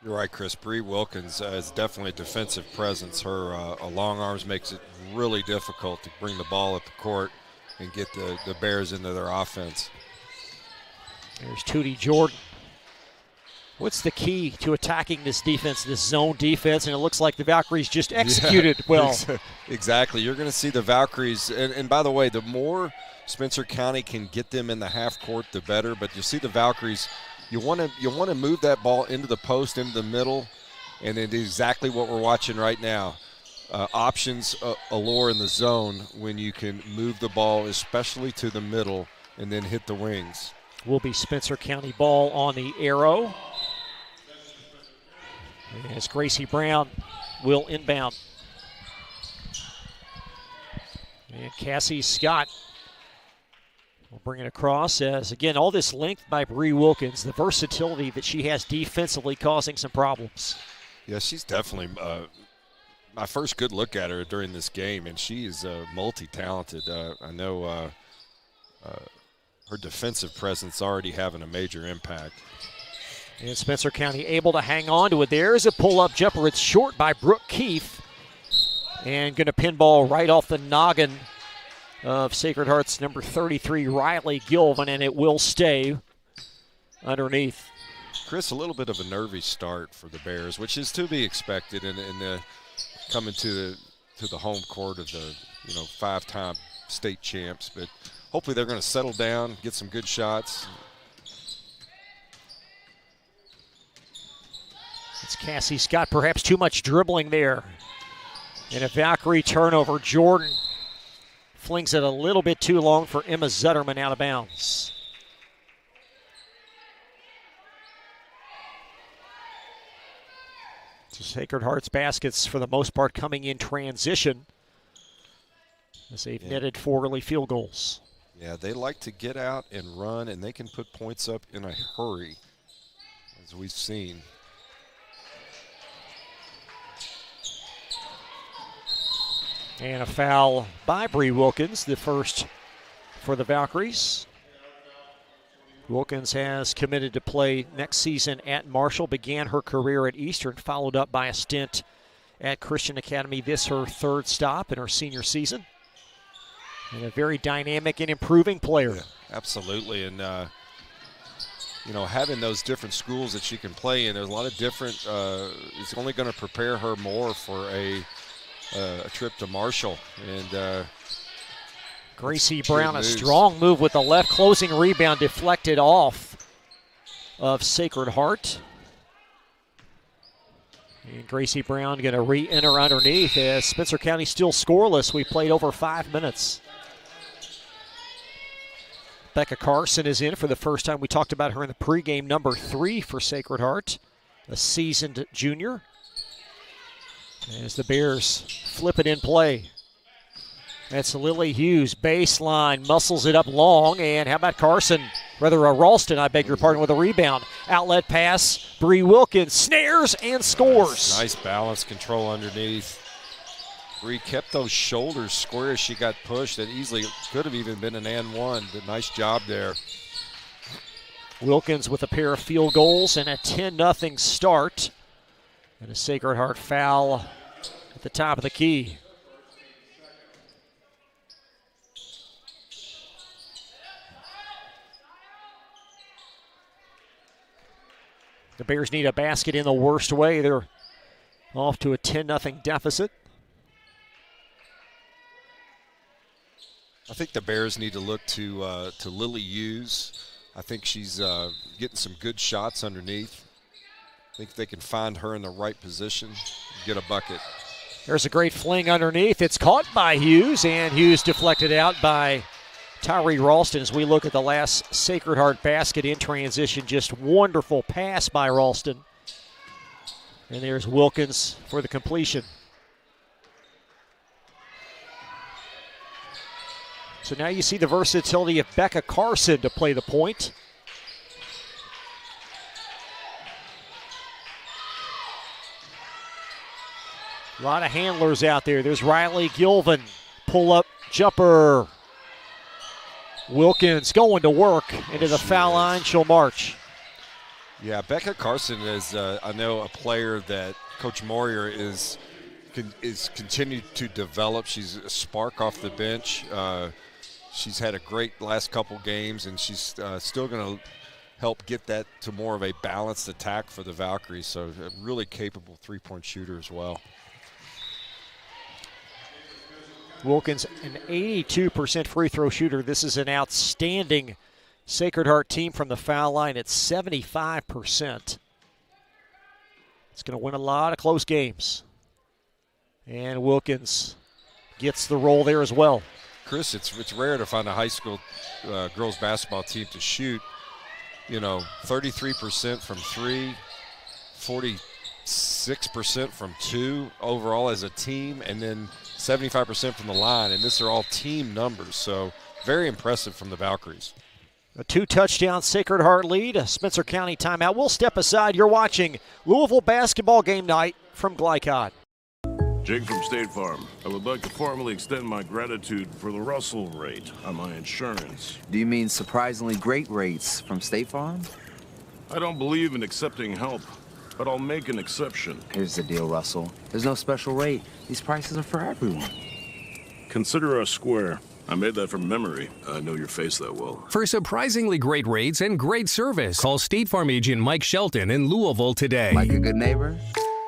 You're right, Chris. Bree Wilkins is definitely a defensive presence. Her long arms makes it really difficult to bring the ball up the court and get the Bears into their offense. There's Tootie Jordan. What's the key to attacking this defense, this zone defense? And it looks like the Valkyries just executed well. Exactly. You're going to see the Valkyries. And by the way, the more Spencer County can get them in the half court, the better. But you see the Valkyries, you want to move that ball into the post, into the middle, and then do exactly what we're watching right now. Options allure in the zone when you can move the ball, especially to the middle, and then hit the wings. Will be Spencer County ball on the arrow. As Gracie Brown will inbound. And Cassie Scott will bring it across as, again, all this length by Bree Wilkins, the versatility that she has defensively causing some problems. Yeah, she's definitely my first good look at her during this game, and she is multi-talented. I know her defensive presence already having a major impact. And Spencer County able to hang on to it. There's a pull-up jumper. It's short by Brooke Keefe. And going to pinball right off the noggin of Sacred Heart's number 33, Riley Gilvin, and it will stay underneath. Chris, a little bit of a nervy start for the Bears, which is to be expected in coming to the home court of the 5-time state champs. But hopefully they're going to settle down, get some good shots. It's Cassie Scott, perhaps too much dribbling there. And a Valkyrie turnover. Jordan flings it a little bit too long for Emma Zutterman out of bounds. So Sacred Heart's baskets, for the most part, coming in transition as they've netted 4 early field goals. Yeah, they like to get out and run, and they can put points up in a hurry, as we've seen. And a foul by Bree Wilkins, the first for the Valkyries. Wilkins has committed to play next season at Marshall, began her career at Eastern, followed up by a stint at Christian Academy. This her 3rd stop in her senior season. And a very dynamic and improving player. Yeah, absolutely, and having those different schools that she can play in, there's a lot of different, it's only going to prepare her more for a trip to Marshall. And Gracie Brown, a strong move with the left, closing rebound deflected off of Sacred Heart. And Gracie Brown going to re-enter underneath as Spencer County still scoreless. We played over 5 minutes. Becca Carson is in for the first time. We talked about her in the pregame, number 3 for Sacred Heart, a seasoned junior. As the Bears flip it in play. That's Lily Hughes, baseline, muscles it up long, and how about Carson? Ralston, I beg your pardon, with a rebound. Outlet pass, Bree Wilkins snares and scores. Nice balance control underneath. Bree kept those shoulders square as she got pushed. That easily could have even been an and one, but nice job there. Wilkins with a pair of field goals and a 10-0 start. And a Sacred Heart foul at the top of the key. The Bears need a basket in the worst way. They're off to a 10-0 deficit. I think the Bears need to look to Lily Hughes. I think she's getting some good shots underneath. I think they can find her in the right position, get a bucket. There's a great fling underneath. It's caught by Hughes, and Hughes deflected out by Tyree Ralston. As we look at the last Sacred Heart basket in transition, just wonderful pass by Ralston. And there's Wilkins for the completion. So now you see the versatility of Becca Carson to play the point. A lot of handlers out there. There's Riley Gilvin. Pull-up jumper. Wilkins going to work into the foul line. She'll march. Yeah, Becca Carson is, I know, a player that Coach Moyer is continued to develop. She's a spark off the bench. She's had a great last couple games, and she's still going to help get that to more of a balanced attack for the Valkyries. So a really capable three-point shooter as well. Wilkins, an 82% free throw shooter. This is an outstanding Sacred Heart team from the foul line at 75%. It's going to win a lot of close games. And Wilkins gets the roll there as well. Chris, it's rare to find a high school girls basketball team to shoot, 33% from three, 46% from two overall as a team, and then 75% from the line. And these are all team numbers, so very impressive from the Valkyries. A 2-touchdown Sacred Heart lead, a Spencer County timeout. We'll step aside. You're watching Louisville basketball game night from Glycod. Jake from State Farm. I would like to formally extend my gratitude for the Russell rate on my insurance. Do you mean surprisingly great rates from State Farm? I don't believe in accepting help, but I'll make an exception. Here's the deal, Russell. There's no special rate. These prices are for everyone. Consider us square. I made that from memory. I know your face that well. For surprisingly great rates and great service, call State Farm agent Mike Shelton in Louisville today. Like a good neighbor,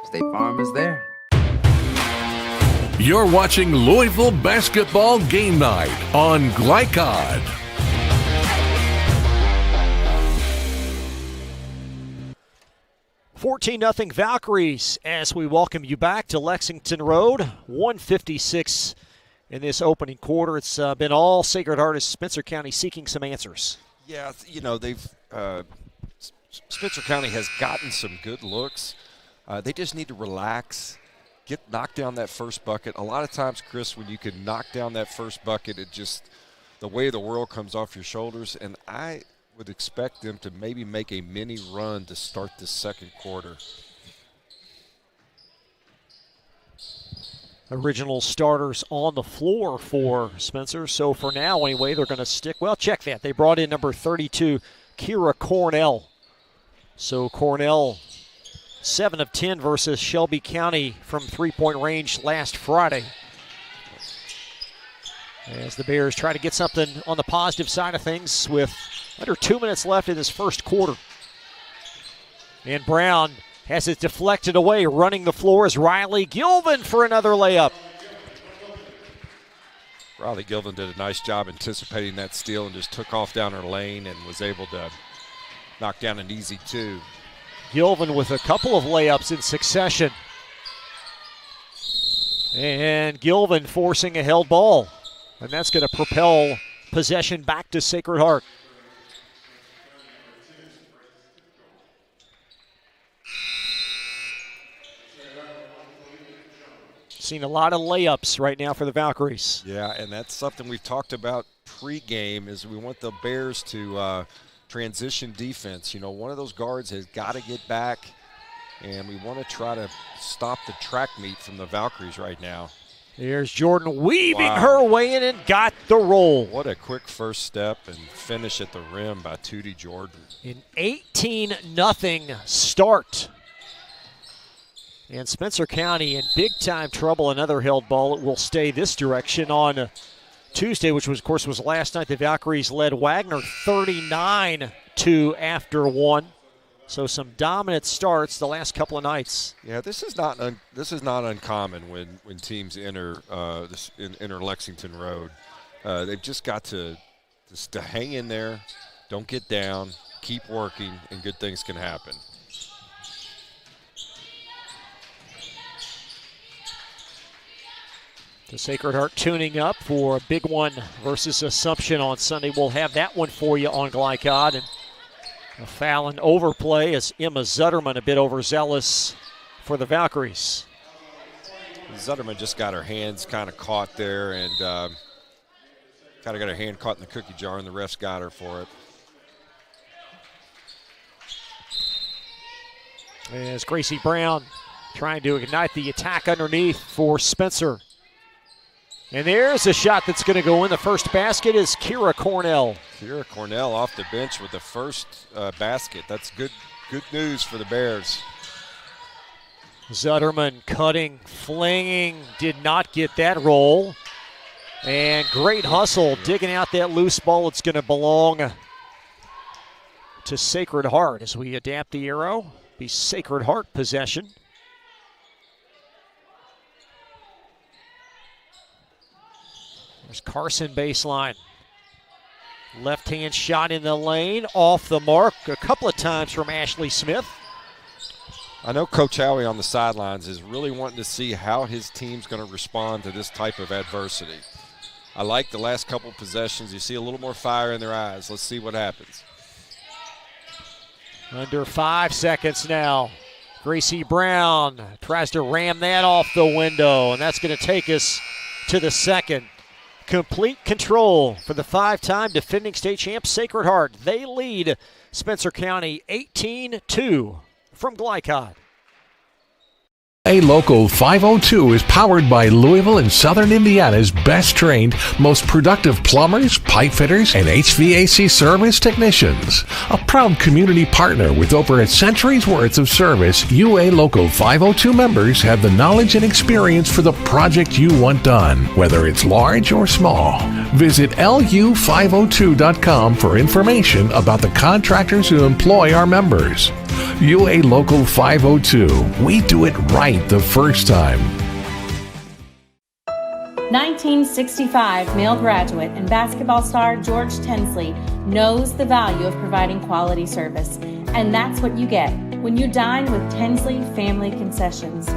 State Farm is there. You're watching Louisville Basketball Game Night on Glycod. $14-0 Valkyries as we welcome you back to Lexington Road. 156 in this opening quarter. It's been all Sacred Heart as Spencer County seeking some answers. Yeah, they've Spencer County has gotten some good looks. They just need to relax. Knock down that first bucket. A lot of times, Chris, when you can knock down that first bucket, it just, the weight of the world comes off your shoulders. And I would expect them to maybe make a mini run to start the second quarter. Original starters on the floor for Spencer. So for now, anyway, they're going to stick. Well, check that. They brought in number 32, Kira Cornell. So Cornell, 7 of 10 versus Shelby County from three-point range last Friday. As the Bears try to get something on the positive side of things with under 2 minutes left in this first quarter. And Brown has it deflected away. Running the floor is Riley Gilvin for another layup. Riley Gilvin did a nice job anticipating that steal and just took off down her lane and was able to knock down an easy two. Gilvin with a couple of layups in succession. And Gilvin forcing a held ball. And that's going to propel possession back to Sacred Heart. Seen a lot of layups right now for the Valkyries. Yeah, and that's something we've talked about pregame is we want the Bears to transition defense. One of those guards has got to get back, and we want to try to stop the track meet from the Valkyries right now. There's Jordan weaving her way in and got the roll. What a quick first step and finish at the rim by Tootie Jordan. An 18-0 start. And Spencer County in big-time trouble. Another held ball. It will stay this direction on Tuesday, which was, of course, was last night. The Valkyries led Wagner 39-2 after one. So some dominant starts the last couple of nights. Yeah, this is not uncommon when teams enter enter Lexington Road. They've just got to hang in there, don't get down, keep working, and good things can happen. The Sacred Heart tuning up for a big one versus Assumption on Sunday. We'll have that one for you on Glycod. And a foul and overplay as Emma Zutterman a bit overzealous for the Valkyries. Zutterman just got her hands kind of caught there and kind of got her hand caught in the cookie jar, and the refs got her for it. As Gracie Brown trying to ignite the attack underneath for Spencer. And there's a shot that's going to go in. The first basket is Kira Cornell. Kira Cornell off the bench with the first basket. That's good news for the Bears. Zutterman cutting, flinging, did not get that roll. And great hustle, digging out that loose ball. It's going to belong to Sacred Heart as we adapt the arrow. Be Sacred Heart possession. There's Carson baseline. Left-hand shot in the lane, off the mark a couple of times from Ashley Smith. I know Coach Howie on the sidelines is really wanting to see how his team's going to respond to this type of adversity. I like the last couple possessions. You see a little more fire in their eyes. Let's see what happens. Under 5 seconds now. Gracie Brown tries to ram that off the window, and that's going to take us to the second. Complete control for the 5-time defending state champ Sacred Heart. They lead Spencer County 18-2 from Glycod. A Local 502 is powered by Louisville and Southern Indiana's best trained, most productive plumbers, pipe fitters, and HVAC service technicians. A proud community partner with over a century's worth of service, UA Local 502 members have the knowledge and experience for the project you want done, whether it's large or small. Visit lu502.com for information about the contractors who employ our members. UA Local 502. We do it right the first time. 1965 male graduate and basketball star George Tinsley knows the value of providing quality service, and that's what you get when you dine with Tinsley Family Concessions.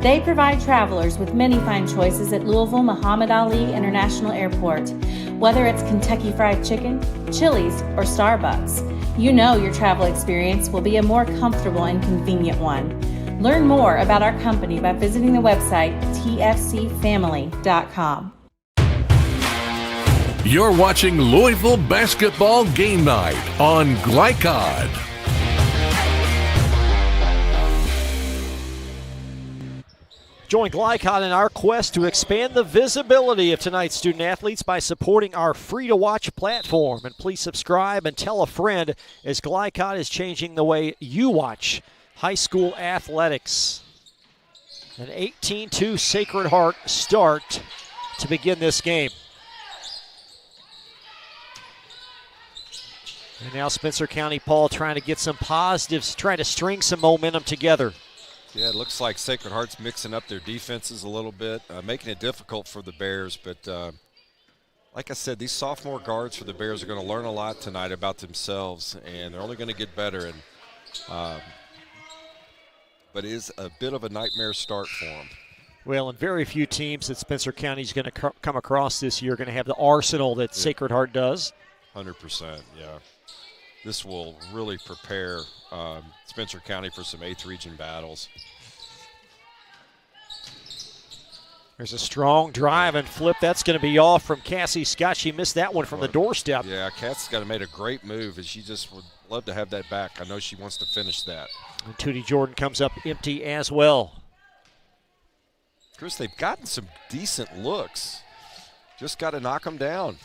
They provide travelers with many fine choices at Louisville Muhammad Ali International Airport. Whether it's Kentucky Fried Chicken, Chili's, or Starbucks, you know your travel experience will be a more comfortable and convenient one. Learn more about our company by visiting the website tfcfamily.com. You're watching Louisville Basketball Game Night on Glycod. Join Glycod in our quest to expand the visibility of tonight's student athletes by supporting our free-to-watch platform. And please subscribe and tell a friend as Glycod is changing the way you watch high school athletics. An 18-2 Sacred Heart start to begin this game. And now Spencer County, Paul, trying to get some positives, trying to string some momentum together. Yeah, it looks like Sacred Heart's mixing up their defenses a little bit, making it difficult for the Bears. But like I said, these sophomore guards for the Bears are going to learn a lot tonight about themselves, and they're only going to get better. And but it is a bit of a nightmare start for them. Well, and very few teams that Spencer County is going to come across this year are going to have the arsenal that Sacred Heart does. 100%, yeah. This will really prepare Spencer County for some 8th region battles. There's a strong drive and flip. That's going to be off from Cassie Scott. She missed that one from the doorstep. Yeah, Cassie's got to made a great move, and she just would love to have that back. I know she wants to finish that. And Tootie Jordan comes up empty as well. Chris, they've gotten some decent looks. Just got to knock them down.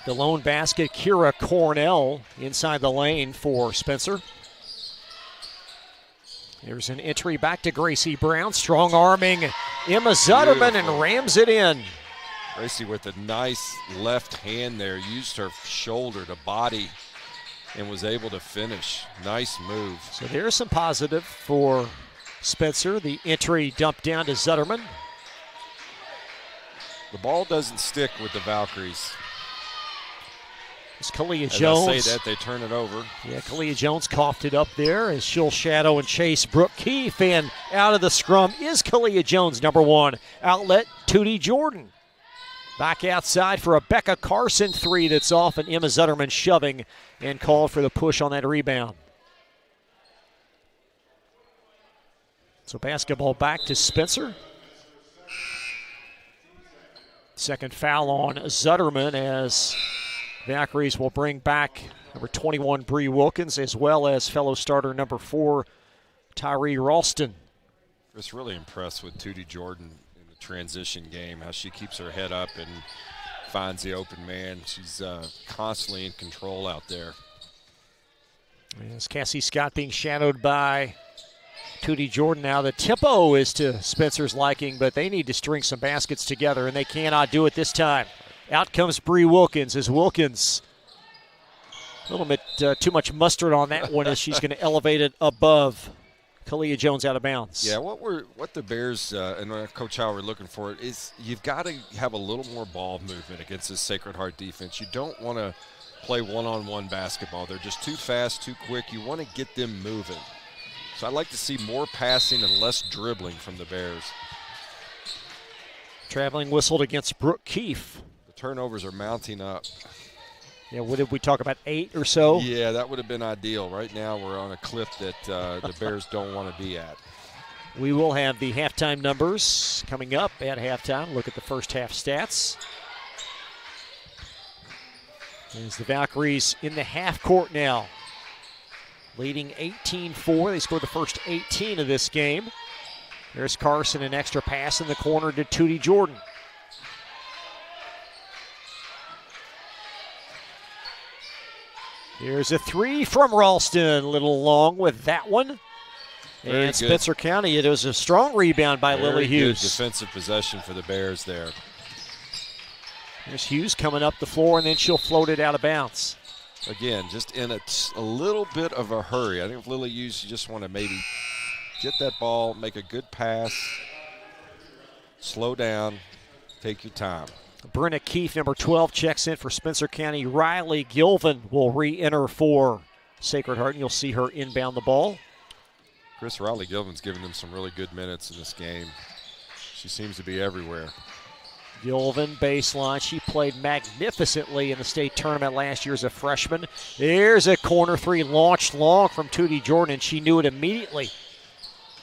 The lone basket, Kira Cornell inside the lane for Spencer. There's an entry back to Gracie Brown. Strong arming Emma Zutterman and rams it in. Gracie with a nice left hand there, used her shoulder to body and was able to finish. Nice move. So there's some positive for Spencer. The entry dumped down to Zutterman. The ball doesn't stick with the Valkyries. It's Kalia Jones. As I say that, they turn it over. Yeah, Kalia Jones coughed it up there as she'll shadow and chase Brooke Keefe. And out of the scrum is Kalia Jones, number 1. Outlet, Tootie Jordan. Back outside for a Becca Carson 3 that's off, and Emma Zutterman shoving and called for the push on that rebound. So basketball back to Spencer. Second foul on Zutterman as Valkyries will bring back number 21, Bree Wilkins, as well as fellow starter number 4, Tyree Ralston. Just really impressed with Tootie Jordan in the transition game, how she keeps her head up and finds the open man. She's constantly in control out there. As Cassie Scott being shadowed by Tootie Jordan now. The tempo is to Spencer's liking, but they need to string some baskets together, and they cannot do it this time. Out comes Bree Wilkins as Wilkins, a little bit too much mustard on that one as she's going to elevate it above Kalia Jones out of bounds. Yeah, what the Bears and Coach Howard are looking for is you've got to have a little more ball movement against this Sacred Heart defense. You don't want to play one-on-one basketball. They're just too fast, too quick. You want to get them moving. So I'd like to see more passing and less dribbling from the Bears. Traveling whistled against Brooke Keefe. The turnovers are mounting up. Yeah, what did we talk about, 8 or so? Yeah, that would have been ideal. Right now we're on a cliff that the Bears don't want to be at. We will have the halftime numbers coming up at halftime. Look at the first half stats. There's the Valkyries in the half court now, leading 18-4. They scored the first 18 of this game. There's Carson, an extra pass in the corner to Tootie Jordan. Here's a 3 from Ralston, a little long with that one. Very and Spencer good. County, it was a strong rebound by Lily Hughes. Good defensive possession for the Bears there. There's Hughes coming up the floor, and then she'll float it out of bounds. Again, just in a little bit of a hurry. I think if Lily Hughes, you just want to maybe get that ball, make a good pass, slow down, take your time. Brenna Keefe, number 12, checks in for Spencer County. Riley Gilvin will re-enter for Sacred Heart, and you'll see her inbound the ball. Chris, Riley Gilvin's given them some really good minutes in this game. She seems to be everywhere. Gilvin baseline. She played magnificently in the state tournament last year as a freshman. There's a corner 3 launched long from Tootie Jordan, and she knew it immediately.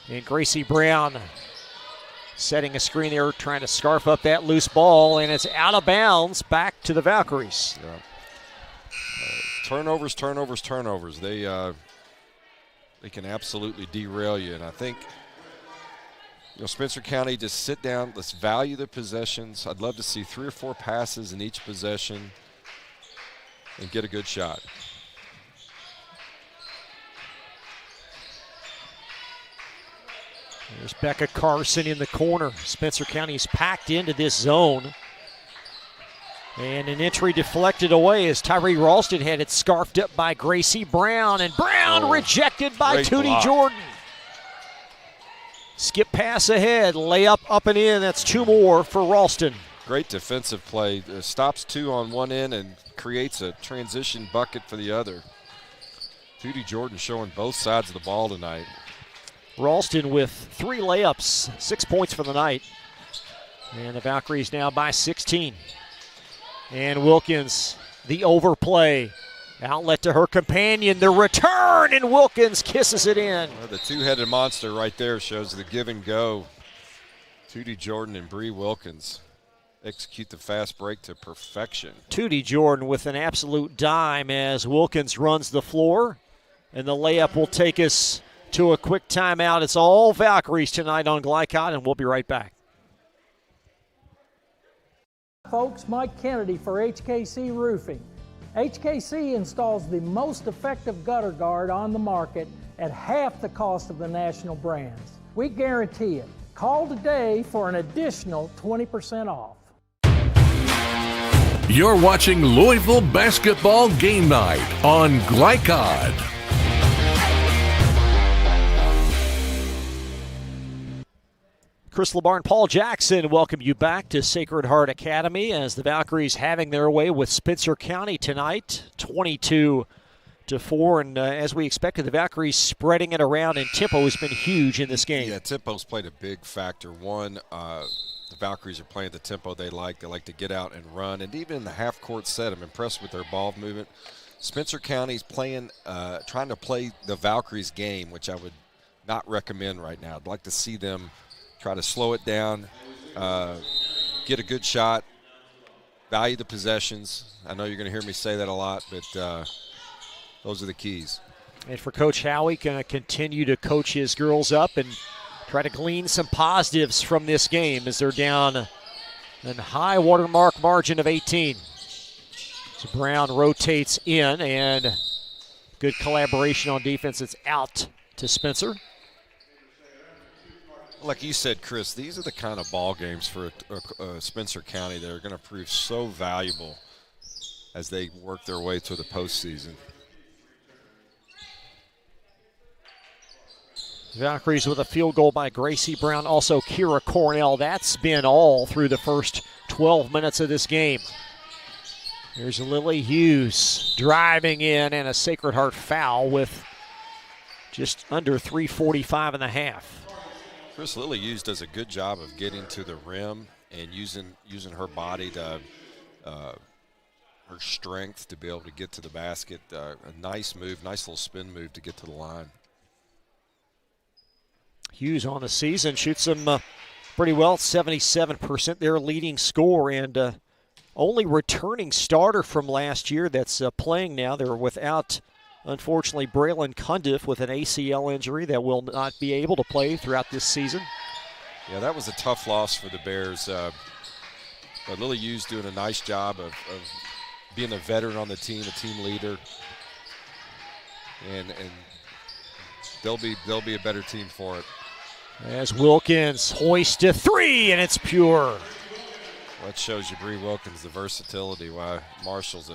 And Gracie Brown setting a screen there, trying to scarf up that loose ball, and it's out of bounds back to the Valkyries. Yeah. Turnovers. They can absolutely derail you, and I think Spencer County, just sit down. Let's value the possessions. I'd love to see 3 or 4 passes in each possession and get a good shot. There's Becca Carson in the corner. Spencer County's packed into this zone. And an entry deflected away as Tyree Ralston had it scarfed up by Gracie Brown. And Brown rejected by Tootie Jordan. Skip pass ahead, layup up and in. That's 2 more for Ralston. Great defensive play. Stops 2 on one end and creates a transition bucket for the other. Tootie Jordan showing both sides of the ball tonight. Ralston with 3 layups, 6 points for the night. And the Valkyries now by 16. And Wilkins, the overplay. Outlet to her companion, the return, and Wilkins kisses it in. Well, the two-headed monster right there shows the give and go. Tootie Jordan and Bree Wilkins execute the fast break to perfection. Tootie Jordan with an absolute dime as Wilkins runs the floor. And the layup will take us to a quick timeout. It's all Valkyries tonight on Glycod, and we'll be right back. Folks, Mike Kennedy for HKC Roofing. HKC installs the most effective gutter guard on the market at half the cost of the national brands. We guarantee it. Call today for an additional 20% off. You're watching Louisville Basketball Game Night on Glycod. Chris LeBar and Paul Jackson welcome you back to Sacred Heart Academy as the Valkyries having their way with Spencer County tonight, 22-4. And as we expected, the Valkyries spreading it around, and tempo has been huge in this game. Yeah, tempo's played a big factor. One, the Valkyries are playing the tempo they like. They like to get out and run. And even in the half-court set, I'm impressed with their ball movement. Spencer County's playing, trying to play the Valkyries game, which I would not recommend right now. I'd like to see them try to slow it down, get a good shot, value the possessions. I know you're going to hear me say that a lot, but those are the keys. And for Coach Howie, going to continue to coach his girls up and try to glean some positives from this game as they're down a high watermark margin of 18. So Brown rotates in, and good collaboration on defense. It's out to Spencer. Like you said, Chris, these are the kind of ball games for Spencer County that are going to prove so valuable as they work their way to the postseason. Valkyries with a field goal by Gracie Brown, also Kira Cornell. That's been all through the first 12 minutes of this game. Here's Lily Hughes driving in, and a Sacred Heart foul with just under 3:45 in the half. Chris, Lily Hughes does a good job of getting to the rim and using her body to her strength to be able to get to the basket. A nice move, nice little spin move to get to the line. Hughes on the season shoots them pretty well, 77%. Their leading scorer and only returning starter from last year that's playing now. They're without, unfortunately, Braylon Cundiff with an ACL injury that will not be able to play throughout this season. Yeah, that was a tough loss for the Bears. But Lily Hughes doing a nice job of being a veteran on the team, a team leader. And they'll be a better team for it. As Wilkins hoists a three, and it's pure. That shows you Bree Wilkins, the versatility, why Marshall's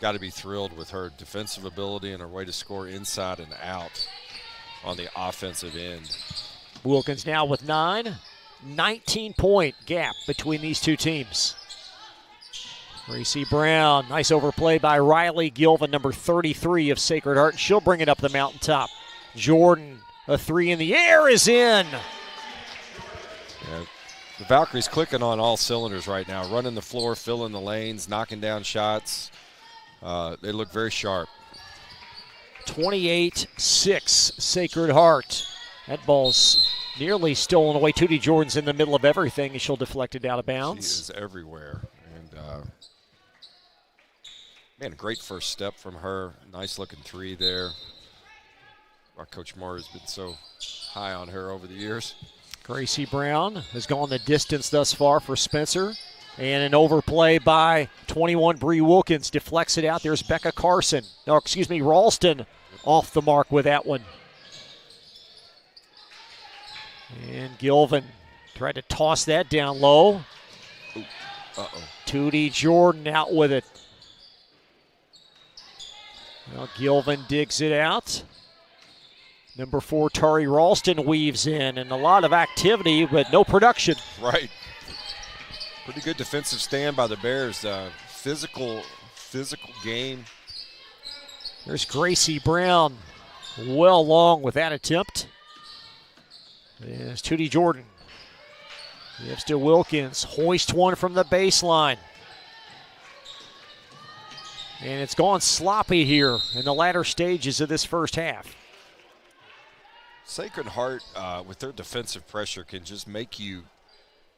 got to be thrilled with her defensive ability and her way to score inside and out on the offensive end. Wilkins now with 9. 19-point gap between these two teams. Gracie Brown, nice overplay by Riley Gilvin, number 33 of Sacred Heart. She'll bring it up the mountaintop. Jordan, a three in the air, is in. Yeah, the Valkyries clicking on all cylinders right now, running the floor, filling the lanes, knocking down shots. They look very sharp. 28-6, Sacred Heart. That ball's nearly stolen away. Tootie Jordan's in the middle of everything, and she'll deflect it out of bounds. She is everywhere. And, man, a great first step from her. Nice-looking three there. Our Coach Moore has been so high on her over the years. Gracie Brown has gone the distance thus far for Spencer. And an overplay by 21, Bree Wilkins deflects it out. There's Becca Carson. No, excuse me, Ralston off the mark with that one. And Gilvin tried to toss that down low. Tootie Jordan out with it. Well, Gilvin digs it out. Number 4, Tari Ralston weaves in, and a lot of activity, but no production. Right. Pretty good defensive stand by the Bears. Physical game. There's Gracie Brown well long with that attempt. There's Tootie Jordan. Gives to Wilkins. Hoist one from the baseline. And it's gone sloppy here in the latter stages of this first half. Sacred Heart, with their defensive pressure, can just make you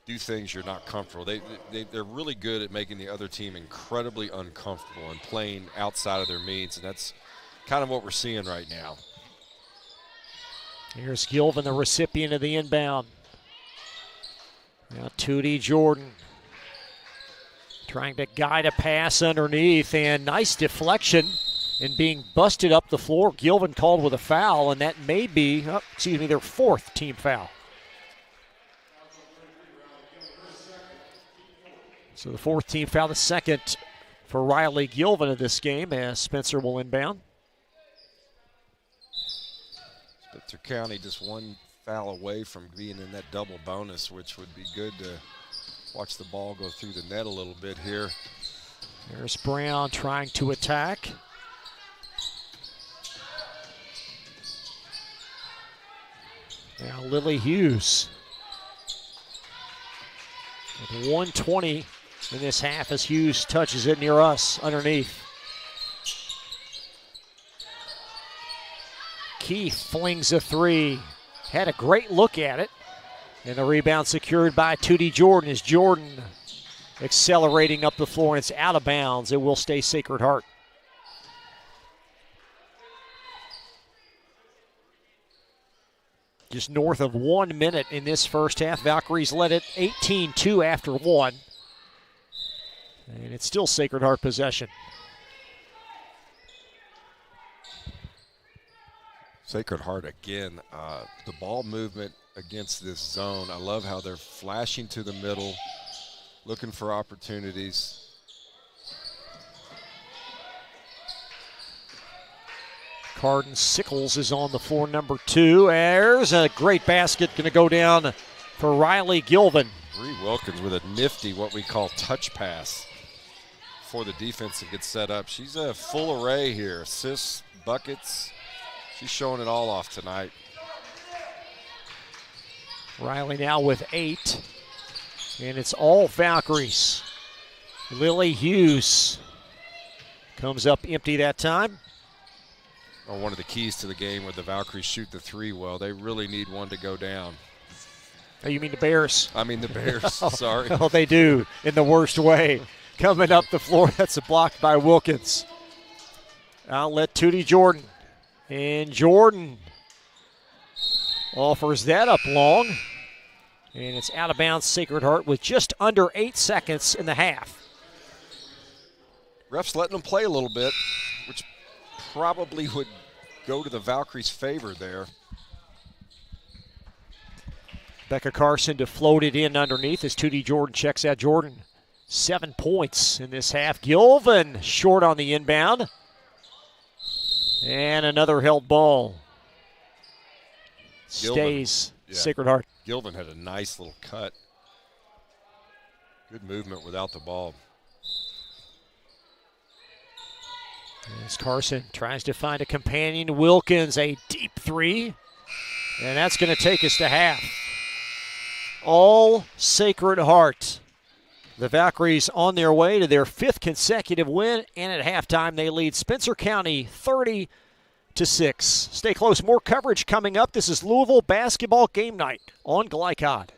do things you're not comfortable. They're really good at making the other team incredibly uncomfortable and playing outside of their means, and that's kind of what we're seeing right now. Here's Gilvin, the recipient of the inbound. Now Tootie Jordan trying to guide a pass underneath, and nice deflection and being busted up the floor. Gilvin called with a foul, and that may be, their fourth team foul. So the fourth team foul, the second for Riley Gilvin of this game, as Spencer will inbound. Spencer County just one foul away from being in that double bonus, which would be good to watch the ball go through the net a little bit here. There's Brown trying to attack. Now Lily Hughes. With 1:20 in this half as Hughes touches it near us underneath. Keith flings a three. Had a great look at it. And the rebound secured by Tootie Jordan as Jordan accelerating up the floor, and it's out of bounds. It will stay Sacred Heart. Just north of 1 minute in this first half. Valkyries led it 18-2 after one. And it's still Sacred Heart possession. Sacred Heart again, the ball movement against this zone. I love how they're flashing to the middle, looking for opportunities. Carden Sickles is on the floor, number 2. There's a great basket going to go down for Riley Gilvin. Bree Wilkins with a nifty, what we call touch pass for the defense to get set up. She's a full array here, assists, buckets. She's showing it all off tonight. Riley now with 8, and it's all Valkyries. Lily Hughes comes up empty that time. Oh, one of the keys to the game where the Valkyries shoot the three well. They really need one to go down. Oh, you mean the Bears? I mean the Bears, sorry. Oh, they do, in the worst way. Coming up the floor, that's a block by Wilkins. Outlet Tootie Jordan. And Jordan offers that up long. And it's out of bounds, Sacred Heart, with just under 8 seconds in the half. Refs letting them play a little bit, which probably would go to the Valkyries' favor there. Becca Carson to float it in underneath as Tootie Jordan checks out. Jordan, 7 points in this half. Gilvin short on the inbound. And another held ball. Stays Sacred Heart. Gilvin had a nice little cut. Good movement without the ball. As Carson tries to find a companion. Wilkins, a deep three. And that's going to take us to half. All Sacred Heart. The Valkyries on their way to their 5th consecutive win, and at halftime they lead Spencer County 30-6. Stay close, more coverage coming up. This is Louisville Basketball Game Night on Glycod.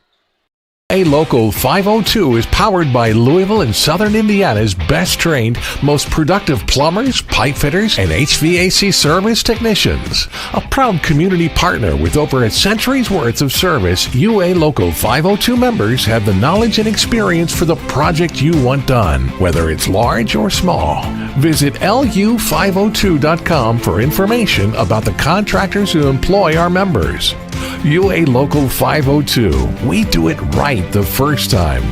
A Local 502 is powered by Louisville and Southern Indiana's best trained, most productive plumbers, pipe fitters, and HVAC service technicians. A proud community partner with over a century's worth of service, UA Local 502 members have the knowledge and experience for the project you want done, whether it's large or small. Visit lu502.com for information about the contractors who employ our members. UA Local 502. We do it right the first time.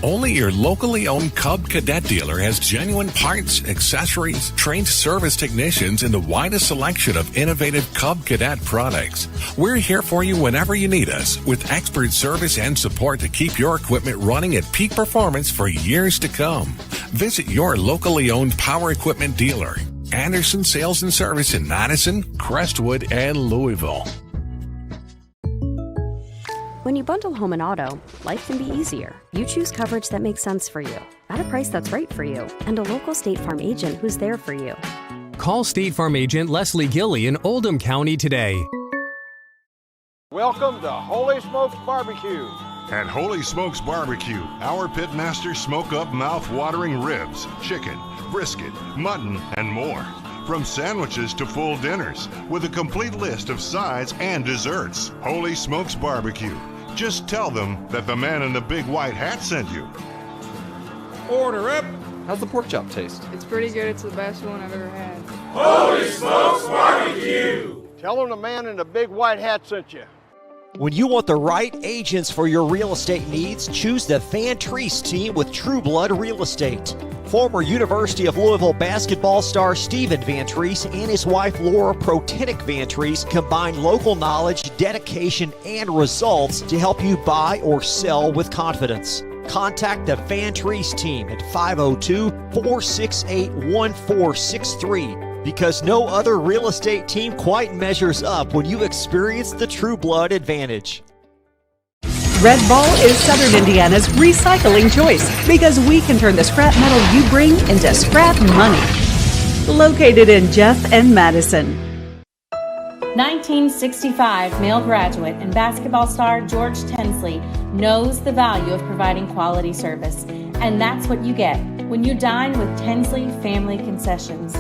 Only your locally owned Cub Cadet dealer has genuine parts, accessories, trained service technicians, and the widest selection of innovative Cub Cadet products. We're here for you whenever you need us, with expert service and support to keep your equipment running at peak performance for years to come. Visit your locally owned power equipment dealer. Anderson Sales and Service in Madison, Crestwood, and Louisville. When you bundle home and auto, life can be easier. You choose coverage that makes sense for you, at a price that's right for you, and a local State Farm agent who's there for you. Call State Farm agent Leslie Gilly in Oldham County today. Welcome to Holy Smokes Barbecue. At Holy Smokes Barbecue, our pitmasters smoke up mouth-watering ribs, chicken, brisket, mutton, and more. From sandwiches to full dinners, with a complete list of sides and desserts. Holy Smokes Barbecue. Just tell them that the man in the big white hat sent you. Order up! How's the pork chop taste? It's pretty good. It's the best one I've ever had. Holy Smokes Barbecue! Tell them the man in the big white hat sent you. When you want the right agents for your real estate needs, choose the Van Treese team with True Blood Real Estate. Former University of Louisville basketball star Stephen Van Treese and his wife Laura Protenick Van Treese combine local knowledge, dedication, and results to help you buy or sell with confidence. Contact the Van Treese team at 502-468-1463. Because no other real estate team quite measures up when you experience the True Blood advantage. Red Ball is Southern Indiana's recycling choice because we can turn the scrap metal you bring into scrap money. Located in Jeff and Madison. 1965 male graduate and basketball star George Tensley knows the value of providing quality service. And that's what you get when you dine with Tensley Family Concessions.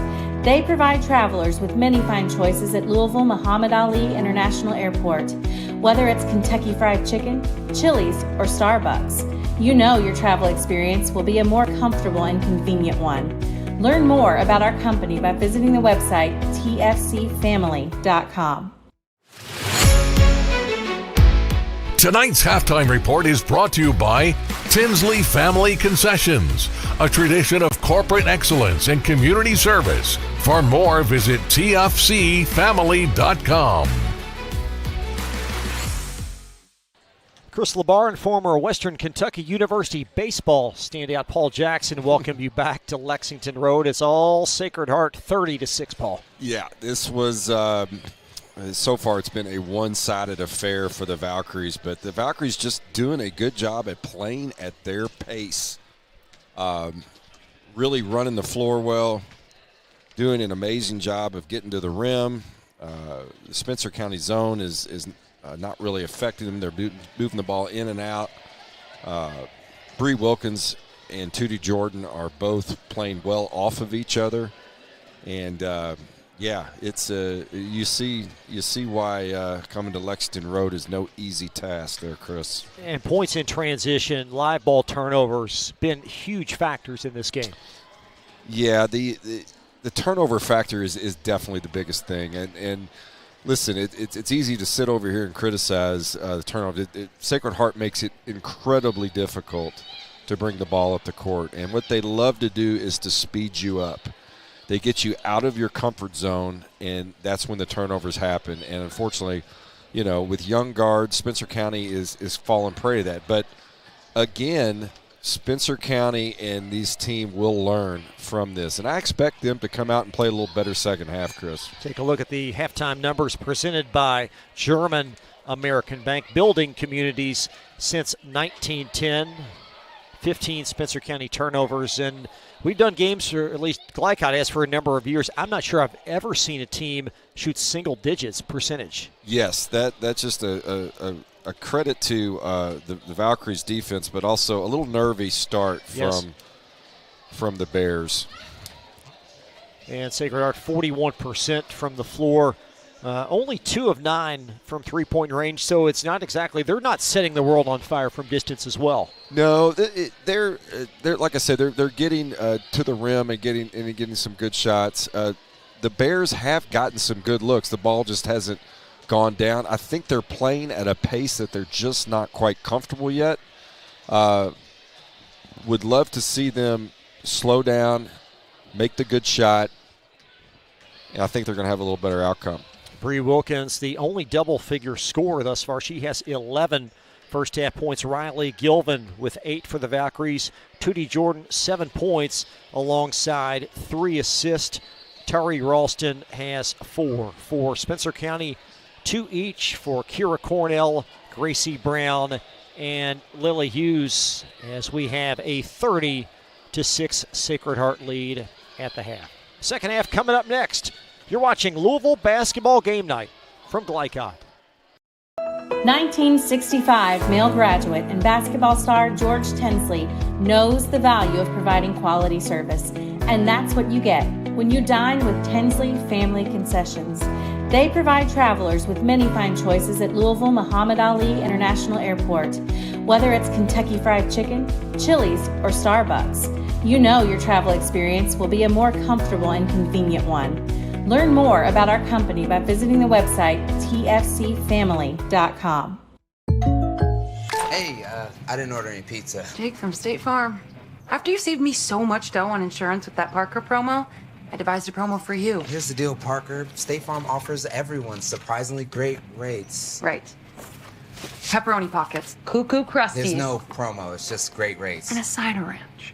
They provide travelers with many fine choices at Louisville Muhammad Ali International Airport. Whether it's Kentucky Fried Chicken, Chili's, or Starbucks, you know your travel experience will be a more comfortable and convenient one. Learn more about our company by visiting the website tfcfamily.com. Tonight's halftime report is brought to you by Tinsley Family Concessions, a tradition of corporate excellence and community service. For more, visit tfcfamily.com. Chris Labar and former Western Kentucky University baseball standout Paul Jackson welcome you back to Lexington Road. It's all Sacred Heart 30-6, Paul. Yeah, this was so far it's been a one-sided affair for the Valkyries, but the Valkyries just doing a good job at playing at their pace. Really running the floor well, doing an amazing job of getting to the rim. The Spencer County zone is not really affecting them. They're moving the ball in and out. Bree Wilkins and Tootie Jordan are both playing well off of each other, and yeah, it's you see why coming to Lexington Road is no easy task there, Chris. And points in transition, live ball turnovers, been huge factors in this game. Yeah, the turnover factor is definitely the biggest thing, and listen, it's easy to sit over here and criticize the turnover. Sacred Heart makes it incredibly difficult to bring the ball up the court, and what they love to do is to speed you up. They get you out of your comfort zone, and that's when the turnovers happen. And unfortunately, you know, with young guards, Spencer County is falling prey to that. But again, Spencer County and these team will learn from this. And I expect them to come out and play a little better second half, Chris. Take a look at the halftime numbers presented by German American Bank. Building communities since 1910. 15 Spencer County turnovers, and we've done games, or at least Glycott has, for a number of years. I'm not sure I've ever seen a team shoot single digits percentage. Yes, that's just a credit to the Valkyries defense, but also a little nervy start from the Bears. And Sacred Heart 41% from the floor. Only 2 of 9 from three-point range, so it's not exactly, they're not setting the world on fire from distance as well. No, they're like I said, they're getting to the rim and getting some good shots. The Bears have gotten some good looks. The ball just hasn't gone down. I think they're playing at a pace that they're just not quite comfortable yet. Would love to see them slow down, make the good shot, and I think they're going to have a little better outcome. Bree Wilkins, the only double-figure scorer thus far. She has 11 first-half points. Riley Gilvin with 8 for the Valkyries. Tootie Jordan, 7 points alongside 3 assists. Tari Ralston has 4 for Spencer County. 2 each for Kira Cornell, Gracie Brown, and Lily Hughes, as we have a 30-6 Sacred Heart lead at the half. Second half coming up next. You're watching Louisville Basketball Game Night from Glycott. 1965 male graduate and basketball star George Tensley knows the value of providing quality service, and that's what you get when you dine with Tensley Family Concessions. They provide travelers with many fine choices at Louisville Muhammad Ali International Airport. Whether it's Kentucky Fried Chicken, Chili's, or Starbucks, you know your travel experience will be a more comfortable and convenient one. Learn more about our company by visiting the website tfcfamily.com. Hey, I didn't order any pizza. Jake from State Farm. After you saved me so much dough on insurance with that Parker promo, I devised a promo for you. Here's the deal, Parker. State Farm offers everyone surprisingly great rates. Right. Pepperoni pockets, Cuckoo Crusties. There's no promo, it's just great rates. And a cider ranch.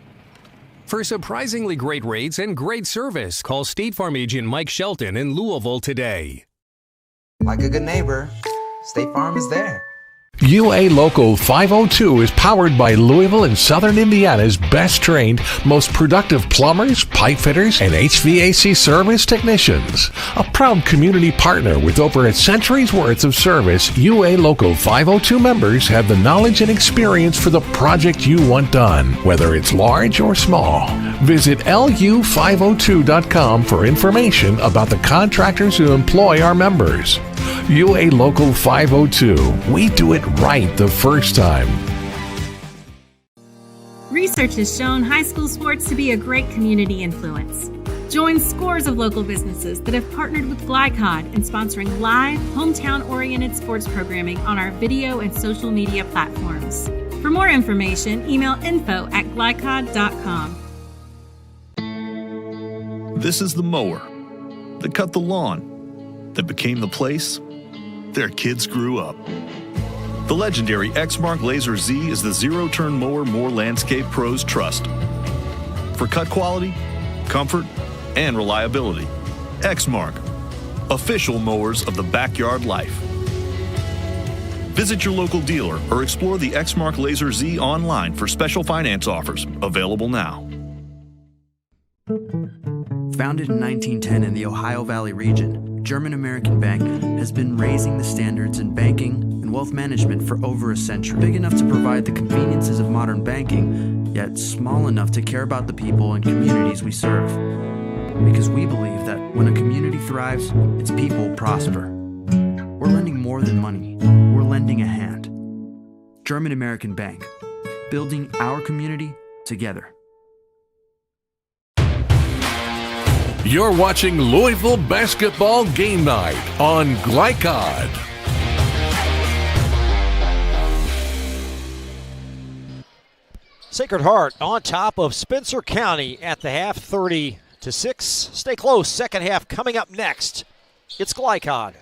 For surprisingly great rates and great service, call State Farm agent Mike Shelton in Louisville today. Like a good neighbor, State Farm is there. UA Local 502 is powered by Louisville and Southern Indiana's best trained, most productive plumbers, pipe fitters, and HVAC service technicians. A proud community partner with over a century's worth of service, UA Local 502 members have the knowledge and experience for the project you want done, whether it's large or small. Visit lu502.com for information about the contractors who employ our members. UA Local 502. We do it right the first time. Research has shown high school sports to be a great community influence. Join scores of local businesses that have partnered with Glycod in sponsoring live, hometown-oriented sports programming on our video and social media platforms. For more information, email info@glycod.com. This is the mower that cut the lawn, that became the place their kids grew up. The legendary Exmark Laser Z is the zero-turn mower more landscape pros trust. For cut quality, comfort, and reliability. Exmark, official mowers of the backyard life. Visit your local dealer or explore the Exmark Laser Z online for special finance offers, available now. Founded in 1910 in the Ohio Valley region, German American Bank has been raising the standards in banking and wealth management for over a century. Big enough to provide the conveniences of modern banking, yet small enough to care about the people and communities we serve. Because we believe that when a community thrives, its people prosper. We're lending more than money. We're lending a hand. German American Bank, building our community together. You're watching Louisville Basketball Game Night on Glycod. Sacred Heart on top of Spencer County at the half, 30-6. Stay close. Second half coming up next. It's Glycod.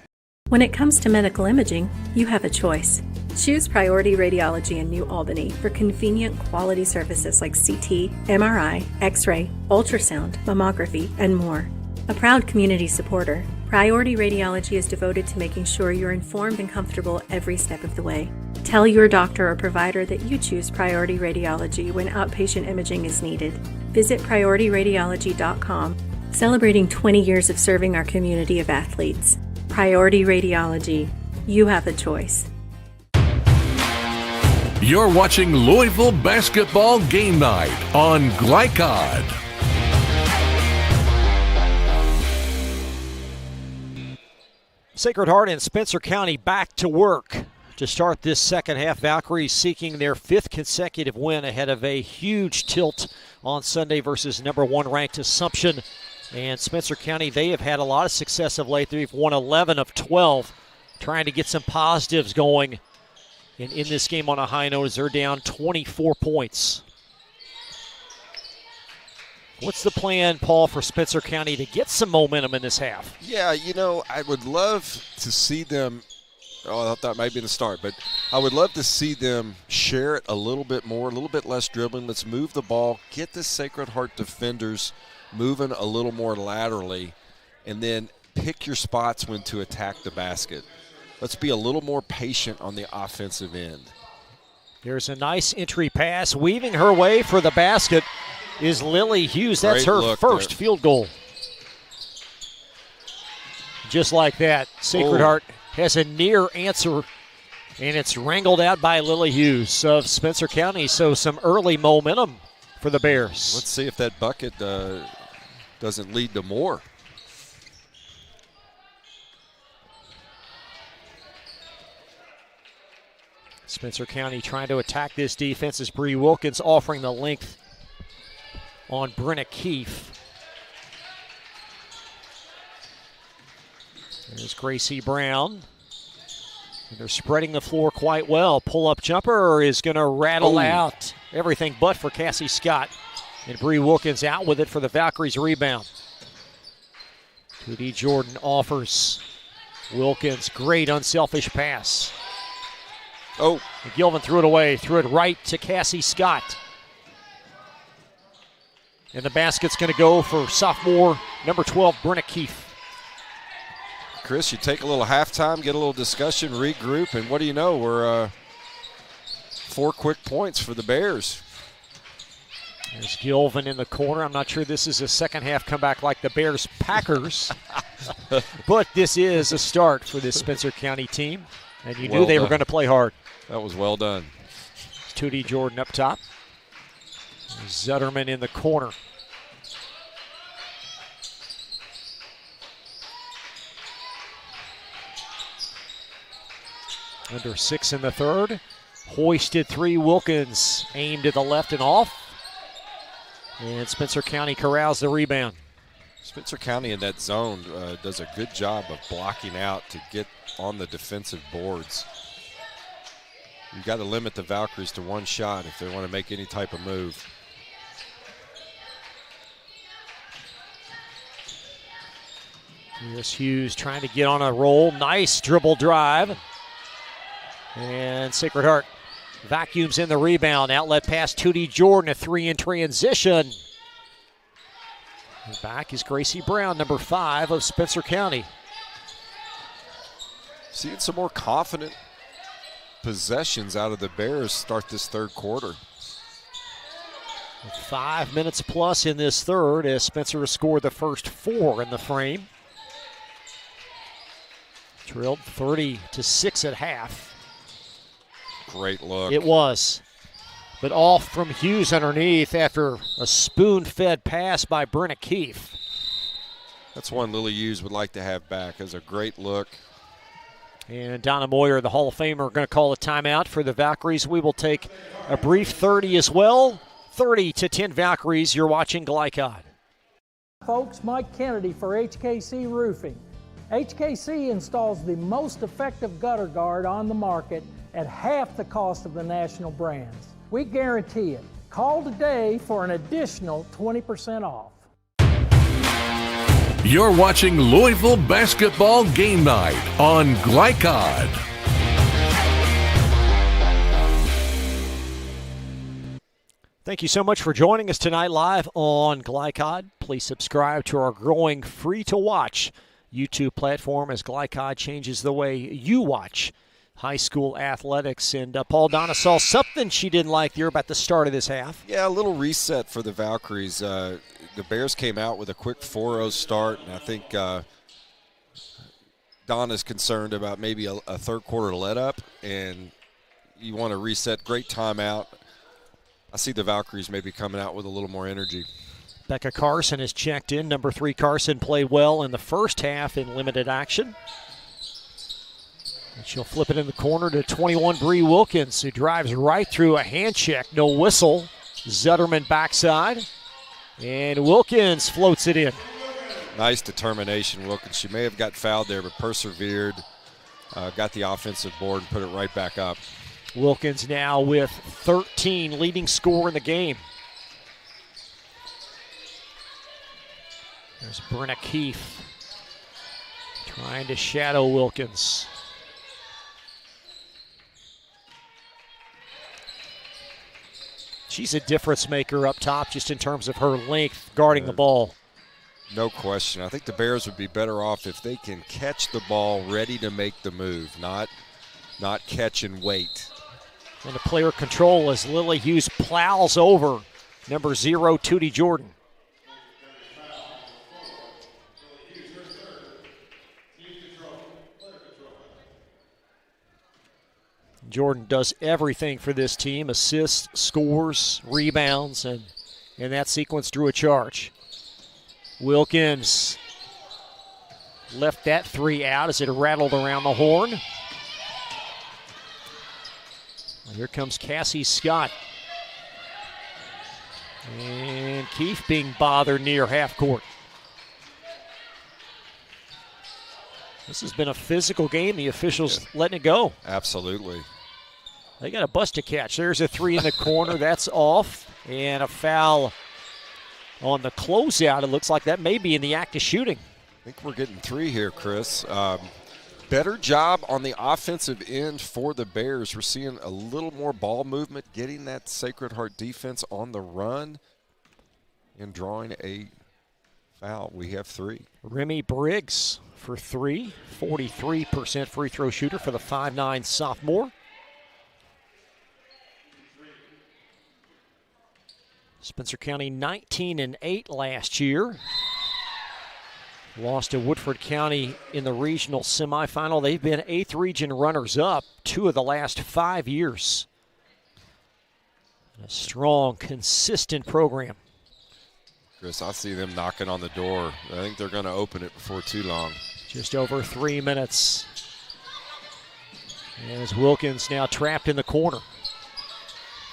When it comes to medical imaging, you have a choice. Choose Priority Radiology in New Albany for convenient quality services like CT, MRI, X-ray, ultrasound, mammography, and more. A proud community supporter, Priority Radiology is devoted to making sure you're informed and comfortable every step of the way. Tell your doctor or provider that you choose Priority Radiology when outpatient imaging is needed. Visit PriorityRadiology.com, celebrating 20 years of serving our community of athletes. Priority Radiology. You have a choice. You're watching Louisville Basketball Game Night on Glycod. Sacred Heart and Spencer County back to work to start this second half. Valkyries seeking their 5th consecutive win ahead of a huge tilt on Sunday versus number 1 ranked Assumption. And Spencer County, they have had a lot of success of late. They've won 11 of 12, trying to get some positives going. And in this game on a high note as they're down 24 points. What's the plan, Paul, for Spencer County to get some momentum in this half? Yeah, you know, I would love to see them, I thought maybe in the start, but I would love to see them share it a little bit more, a little bit less dribbling. Let's move the ball, get the Sacred Heart defenders moving a little more laterally, and then pick your spots when to attack the basket. Let's be a little more patient on the offensive end. There's a nice entry pass. Weaving her way for the basket is Lily Hughes. That's her first field goal. Just like that, Sacred Heart has a near answer And it's wrangled out by Lily Hughes of Spencer County, so some early momentum for the Bears. Let's see if that bucket doesn't lead to more. Spencer County trying to attack this defense as Bree Wilkins offering the length on Brenna Keefe. There's Gracie Brown. And they're spreading the floor quite well. Pull-up jumper is going to rattle out. Everything but for Cassie Scott. And Bree Wilkins out with it for the Valkyries rebound. 2D Jordan offers Wilkins. Great unselfish pass. McGilvin threw it away. Threw it right to Cassie Scott. And the basket's going to go for sophomore number 12, Brenna Keefe. Chris, you take a little halftime, get a little discussion, regroup, and what do you know? We're 4 quick points for the Bears. There's Gilvin in the corner. I'm not sure this is a second half comeback like the Bears-Packers, but this is a start for this Spencer County team, and you knew they were going to play hard. That was well done. 2D Jordan up top. Zetterman in the corner. Under 6 in the third. Hoisted 3, Wilkins aimed to the left and off. And Spencer County corrals the rebound. Spencer County in that zone does a good job of blocking out to get on the defensive boards. You've got to limit the Valkyries to 1 shot if they want to make any type of move. Here's Hughes trying to get on a roll. Nice dribble drive. And Sacred Heart vacuums in the rebound. Outlet pass 2D Jordan, a 3 in transition. And back is Gracie Brown, number 5 of Spencer County. Seeing some more confident possessions out of the Bears start this third quarter. 5 minutes plus in this third as Spencer has scored the first 4 in the frame. Trailed 30-6 at half. Great look. It was. But off from Hughes underneath after a spoon-fed pass by Brenna Keefe. That's one Lily Hughes would like to have back. It was a great look. And Donna Moyer, the Hall of Famer, going to call a timeout for the Valkyries. We will take a brief 30 as well. 30-10 Valkyries. You're watching Glycod. Folks, Mike Kennedy for HKC Roofing. HKC installs the most effective gutter guard on the market at half the cost of the national brands. We guarantee it. Call today for an additional 20% off. You're watching Louisville Basketball Game Night on Glycod. Thank you so much for joining us tonight live on Glycod. Please subscribe to our growing free-to-watch YouTube platform as Glycod changes the way you watch high school athletics. And Paul Donna saw something she didn't like here about the start of this half. Yeah, a little reset for the Valkyries. The Bears came out with a quick 4-0 start, and I think Donna's concerned about maybe a third quarter let-up, and you want to reset. Great timeout. I see the Valkyries maybe coming out with a little more energy. Becca Carson has checked in. Number 3 Carson played well in the first half in limited action. And she'll flip it in the corner to 21 Bree Wilkins, who drives right through a hand check. No whistle. Zetterman backside. And Wilkins floats it in. Nice determination, Wilkins. She may have got fouled there, but persevered, got the offensive board and put it right back up. Wilkins now with 13, leading scorer in the game. There's Brenna Keefe trying to shadow Wilkins. She's a difference maker up top just in terms of her length guarding the ball. No question. I think the Bears would be better off if they can catch the ball ready to make the move, not catch and wait. And the player control as Lily Hughes plows over number 0, 2D Jordan. Jordan does everything for this team, assists, scores, rebounds, and in that sequence drew a charge. Wilkins left that three out as it rattled around the horn. Well, here comes Cassie Scott. And Keefe being bothered near half court. This has been a physical game. The officials letting it go. Absolutely. They got a bust to catch. There's a three in the corner. That's off. And a foul on the closeout. It looks like that may be in the act of shooting. I think we're getting three here, Chris. Better job on the offensive end for the Bears. We're seeing a little more ball movement, getting that Sacred Heart defense on the run and drawing a foul. We have three. Remy Briggs for three, 43% free throw shooter for the 5'9" sophomore. Spencer County 19-8 last year. Lost to Woodford County in the regional semifinal. They've been 8th region runners-up 2 of the last 5 years. A strong, consistent program. Chris, I see them knocking on the door. I think they're going to open it before too long. Just over 3 minutes. As Wilkins now trapped in the corner.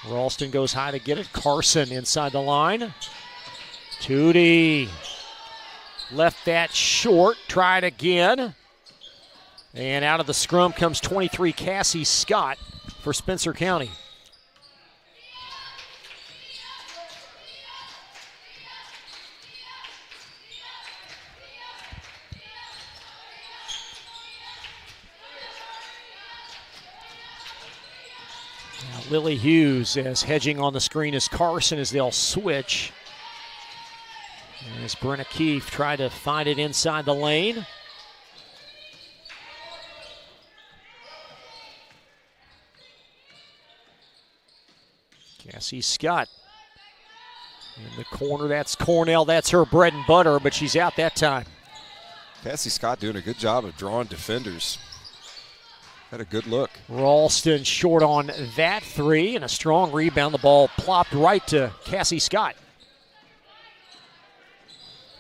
Ralston goes high to get it. Carson inside the line. Tootie left that short. Tried again. And out of the scrum comes 23 Cassie Scott for Spencer County. Lily Hughes as hedging on the screen as Carson as they'll switch. As Brenna Keefe tried to find it inside the lane. Cassie Scott in the corner. That's Cornell. That's her bread and butter, but she's out that time. Cassie Scott doing a good job of drawing defenders. Had a good look. Ralston short on that three, and a strong rebound. The ball plopped right to Cassie Scott.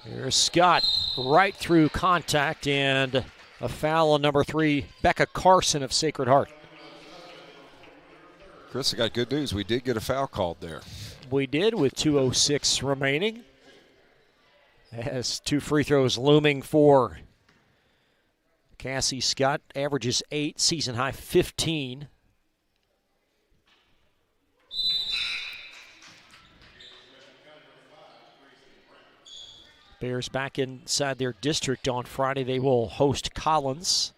Here's Scott right through contact, and a foul on number 3, Becca Carson of Sacred Heart. Chris, I got good news. We did get a foul called there. We did, with 2:06 remaining. Has 2 free throws looming for Cassie Scott. Averages 8, season high 15. Bears back inside their district on Friday. They will host Collins.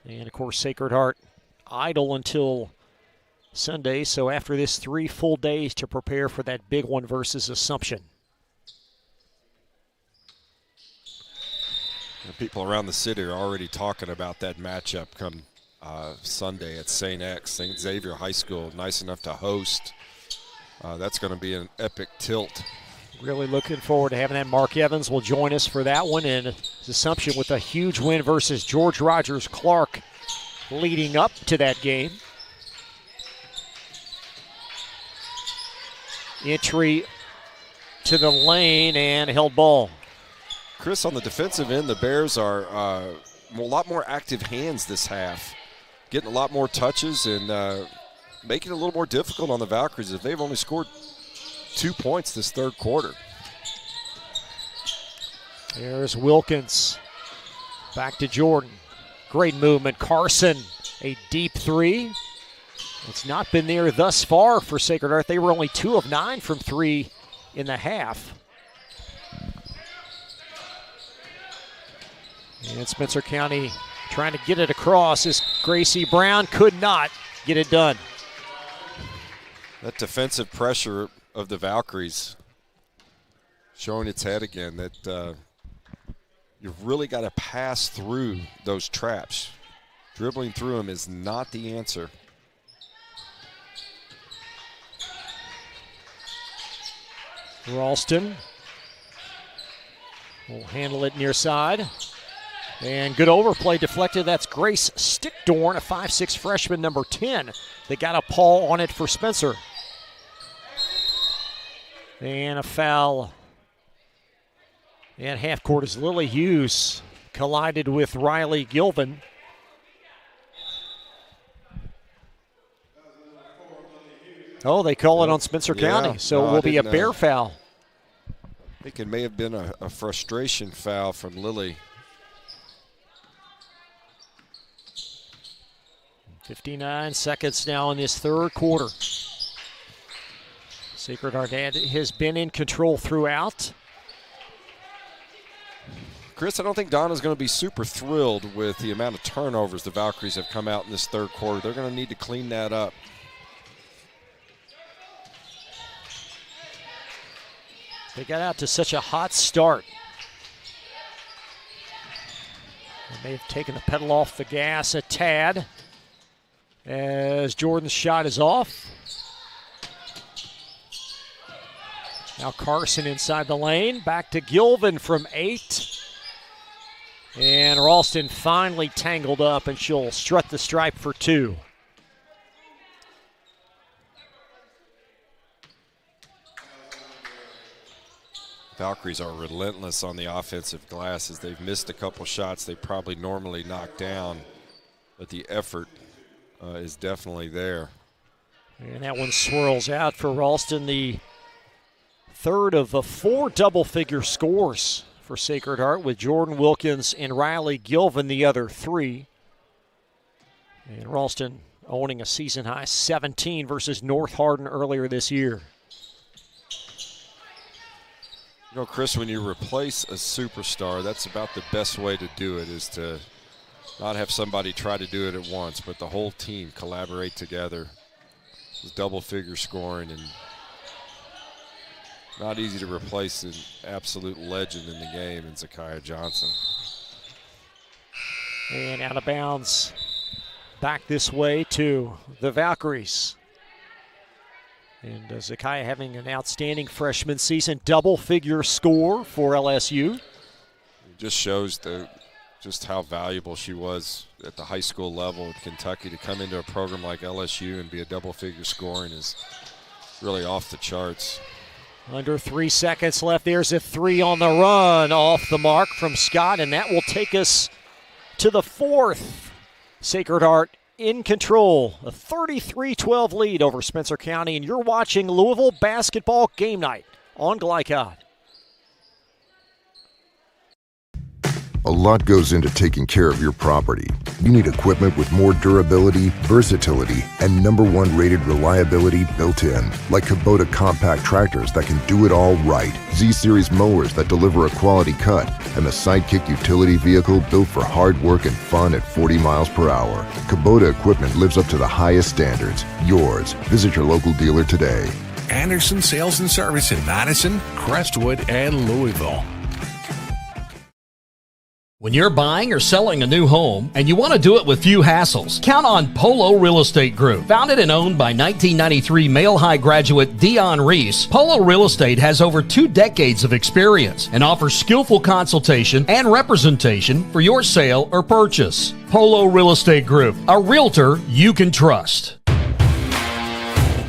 And, of course, Sacred Heart idle until Sunday. So after this, 3 full days to prepare for that big one versus Assumption. People around the city are already talking about that matchup come Sunday at St. X. St. Xavier High School, nice enough to host. That's going to be an epic tilt. Really looking forward to having that. Mark Evans will join us for that one. And Assumption with a huge win versus George Rogers Clark leading up to that game. Entry to the lane and held ball. Chris, on the defensive end, the Bears are a lot more active hands this half, getting a lot more touches and making it a little more difficult on the Valkyries if they've only scored 2 points this third quarter. There's Wilkins. Back to Jordan. Great movement. Carson, a deep three. It's not been there thus far for Sacred Heart. They were only 2 of 9 from 3 in the half. And Spencer County trying to get it across as Gracie Brown could not get it done. That defensive pressure of the Valkyries showing its head again, that you've really got to pass through those traps. Dribbling through them is not the answer. Ralston will handle it near side. And good overplay deflected. That's Grace Stickdorn, a 5'6 freshman, number 10. They got a paw on it for Spencer. And a foul. And half court as Lily Hughes collided with Riley Gilvin. Oh, they call it on Spencer County, so it will be a Bear foul. I think it may have been a frustration foul from Lily. 59 seconds now in this third quarter. Sacred Heart has been in control throughout. Chris, I don't think Donna's going to be super thrilled with the amount of turnovers the Valkyries have come out in this third quarter. They're going to need to clean that up. They got out to such a hot start. They may have taken the pedal off the gas a tad as Jordan's shot is off. Now Carson inside the lane. Back to Gilvin from 8. And Ralston finally tangled up, and she'll strut the stripe for 2. Valkyries are relentless on the offensive glass as they've missed a couple shots they probably normally knock down, but the effort is definitely there. And that one swirls out for Ralston, the third of 4 double-figure scores for Sacred Heart, with Jordan Wilkins and Riley Gilvin the other 3. And Ralston owning a season-high 17 versus North Hardin earlier this year. You know, Chris, when you replace a superstar, that's about the best way to do it, is to not have somebody try to do it at once, but the whole team collaborate together. It's double-figure scoring, and not easy to replace an absolute legend in the game in Zakiya Johnson. And out of bounds, back this way to the Valkyries. And Zakiya having an outstanding freshman season, double-figure score for LSU. It just shows just how valuable she was at the high school level in Kentucky. To come into a program like LSU and be a double-figure scoring is really off the charts. Under 3 seconds left. There's a 3 on the run off the mark from Scott, and that will take us to the 4th. Sacred Heart in control, a 33-12 lead over Spencer County, and you're watching Louisville Basketball Game Night on Glycod. A lot goes into taking care of your property. You need equipment with more durability, versatility, and #1 rated reliability built in. Like Kubota compact tractors that can do it all right, Z-Series mowers that deliver a quality cut, and the Sidekick utility vehicle built for hard work and fun at 40 miles per hour. Kubota equipment lives up to the highest standards. Yours. Visit your local dealer today. Anderson Sales and Service in Madison, Crestwood, and Louisville. When you're buying or selling a new home and you want to do it with few hassles, count on Polo Real Estate Group. Founded and owned by 1993 Male High graduate Dion Reese, Polo Real Estate has over 2 decades of experience and offers skillful consultation and representation for your sale or purchase. Polo Real Estate Group, a realtor you can trust.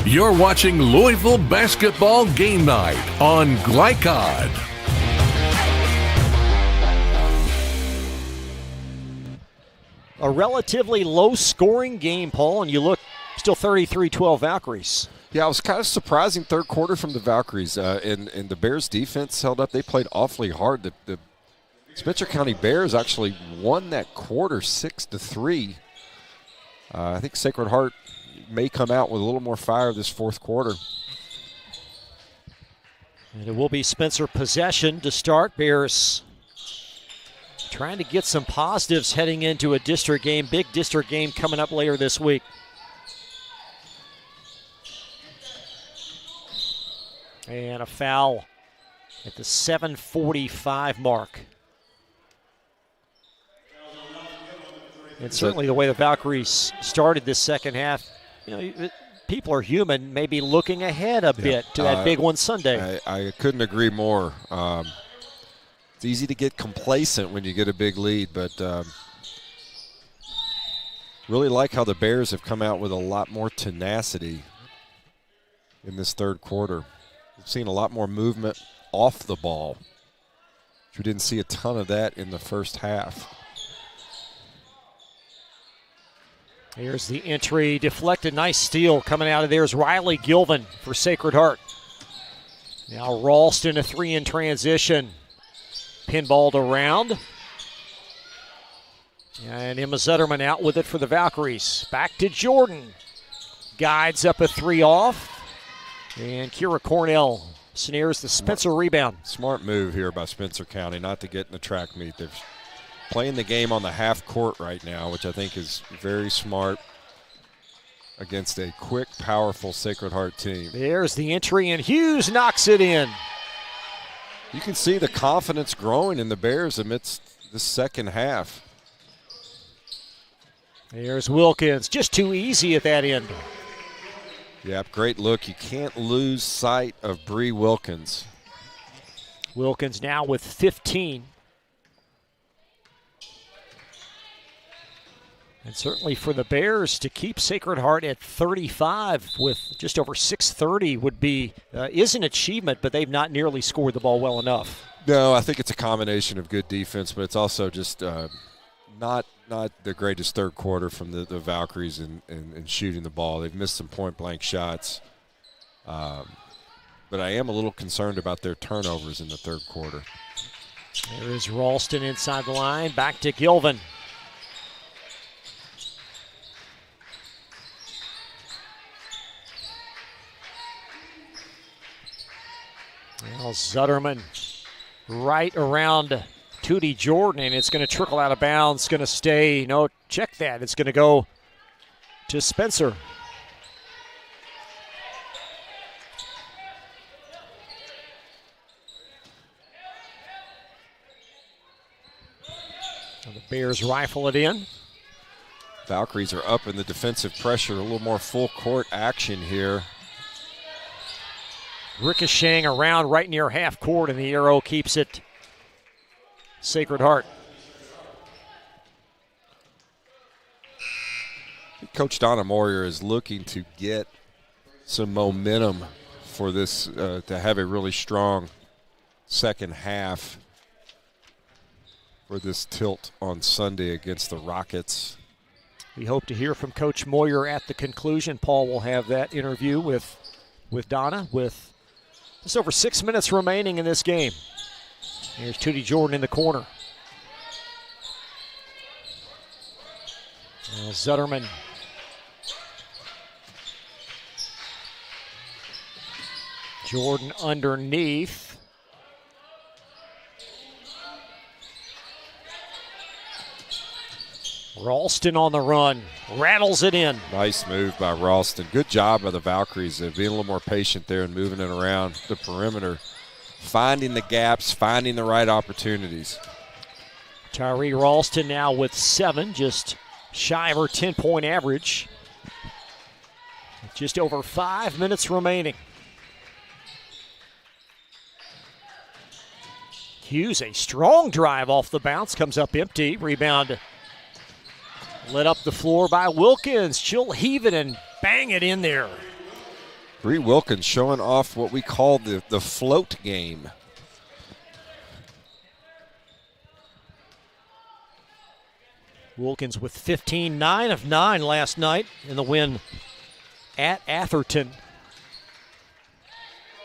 You're watching Louisville Basketball Game Night on Glycod. A relatively low-scoring game, Paul, and you look still 33-12 Valkyries. Yeah, it was kind of surprising third quarter from the Valkyries, and the Bears' defense held up. They played awfully hard. The Spencer County Bears actually won that quarter 6-3. I think Sacred Heart may come out with a little more fire this fourth quarter. And it will be Spencer possession to start. Bears trying to get some positives heading into a district game, big district game coming up later this week. And a foul at the 7:45 mark. And certainly the way the Valkyries started this second half, you know, people are human, maybe looking ahead a bit to that big one Sunday. I couldn't agree more. It's easy to get complacent when you get a big lead, but really like how the Bears have come out with a lot more tenacity in this third quarter. We've seen a lot more movement off the ball. We didn't see a ton of that in the first half. Here's the entry, deflected, nice steal coming out of there is Riley Gilvin for Sacred Heart. Now Ralston, a 3 in transition. Pinballed around. And Emma Zetterman out with it for the Valkyries. Back to Jordan. Guides up a 3 off. And Kira Cornell snares the Spencer rebound. Smart move here by Spencer County not to get in the track meet. They're playing the game on the half court right now, which I think is very smart against a quick, powerful Sacred Heart team. There's the entry, and Hughes knocks it in. You can see the confidence growing in the Bears amidst the second half. There's Wilkins, just too easy at that end. Yep, great look. You can't lose sight of Bree Wilkins. Wilkins now with 15. And certainly for the Bears to keep Sacred Heart at 35 with just over 6:30 would be is an achievement, but they've not nearly scored the ball well enough. No, I think it's a combination of good defense, but it's also just not the greatest third quarter from the Valkyries in shooting the ball. They've missed some point-blank shots. But I am a little concerned about their turnovers in the third quarter. There is Ralston inside the line. Back to Gilvin. Now Zutterman right around Tootie Jordan, and it's going to trickle out of bounds. It's going to stay. No, check that. It's going to go to Spencer. And the Bears rifle it in. Valkyries are up in the defensive pressure. A little more full court action here. Ricocheting around right near half court, and the arrow keeps it Sacred Heart. Coach Donna Moyer is looking to get some momentum for this, to have a really strong second half for this tilt on Sunday against the Rockets. We hope to hear from Coach Moyer at the conclusion. Paul will have that interview with Donna with just over 6 minutes remaining in this game. Here's Tootie Jordan in the corner. Now Zutterman. Jordan underneath. Ralston on the run. Rattles it in. Nice move by Ralston. Good job by the Valkyries of being a little more patient there and moving it around the perimeter. Finding the gaps, finding the right opportunities. Tyree Ralston now with 7, just shy of her 10-point average. Just over 5 minutes remaining. Hughes, a strong drive off the bounce, comes up empty. Rebound led up the floor by Wilkins. She'll heave it and bang it in there. Bree Wilkins showing off what we call the float game. Wilkins with 15, 9 of 9 last night in the win at Atherton.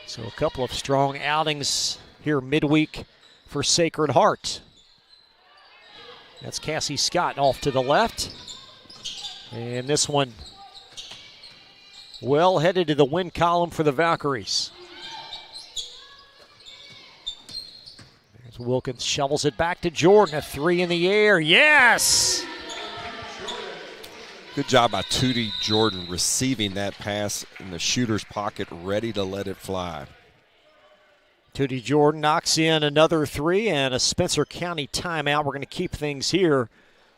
So a couple of strong outings here midweek for Sacred Heart. That's Cassie Scott off to the left. And this one well headed to the win column for the Valkyries. There's Wilkins, shovels it back to Jordan. A 3 in the air. Yes! Good job by Tootie Jordan receiving that pass in the shooter's pocket, ready to let it fly. Tootie Jordan knocks in another 3 and a Spencer County timeout. We're going to keep things here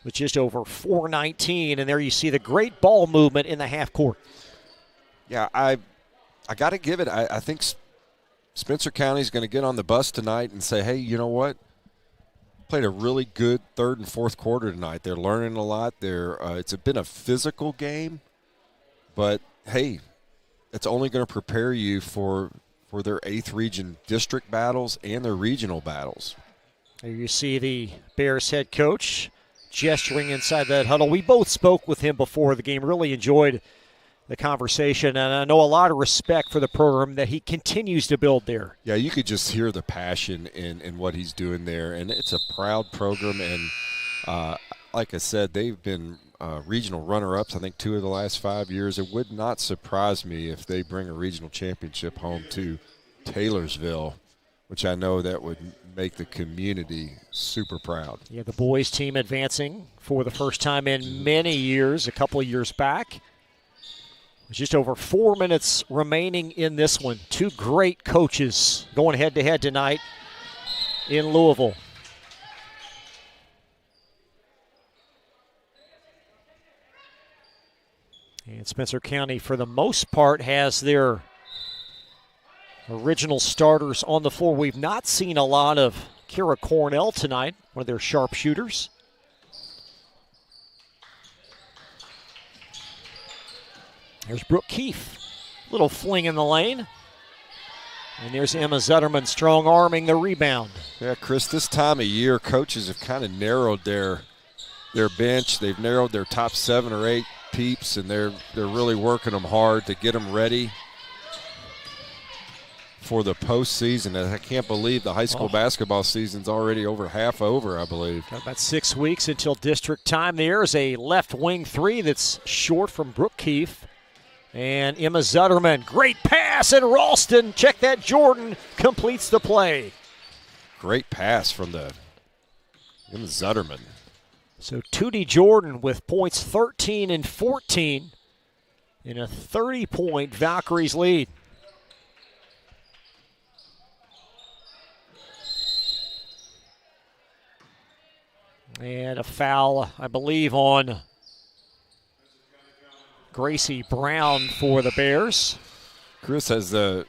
with just over 4:19. And there you see the great ball movement in the half court. Yeah, I got to give it. I think Spencer County is going to get on the bus tonight and say, hey, you know what? played a really good third and fourth quarter tonight. They're learning a lot. It's been a physical game, but hey, it's only going to prepare you for their 8th region district battles and their regional battles. There you see the Bears head coach gesturing inside that huddle. We both spoke with him before the game, really enjoyed the conversation, and I know a lot of respect for the program that he continues to build there. Yeah, you could just hear the passion in what he's doing there, and it's a proud program, and like I said, they've been regional runner-ups, I think 2 of the last 5 years. It would not surprise me if they bring a regional championship home to Taylorsville, which I know that would make the community super proud. Yeah, the boys team advancing for the first time in many years, a couple of years back. Just over 4 minutes remaining in this one. 2 great coaches going head-to-head tonight in Louisville. And Spencer County, for the most part, has their original starters on the floor. We've not seen a lot of Kira Cornell tonight, one of their sharpshooters. There's Brooke Keefe. Little fling in the lane. And there's Emma Zetterman strong-arming the rebound. Yeah, Chris, this time of year, coaches have kind of narrowed their bench. They've narrowed their top 7 or 8 peeps, and they're really working them hard to get them ready for the postseason. I can't believe the high school basketball season's already half over, I believe. Got about 6 weeks until district time. There's a left wing 3 that's short from Brooke Keefe. And Emma Zetterman, great pass, and Ralston, check that, Jordan completes the play. Great pass from the Emma Zetterman. So Tootie Jordan with points 13 and 14 in a 30-point Valkyries lead. And a foul, I believe, on Gracie Brown for the Bears. Chris, as the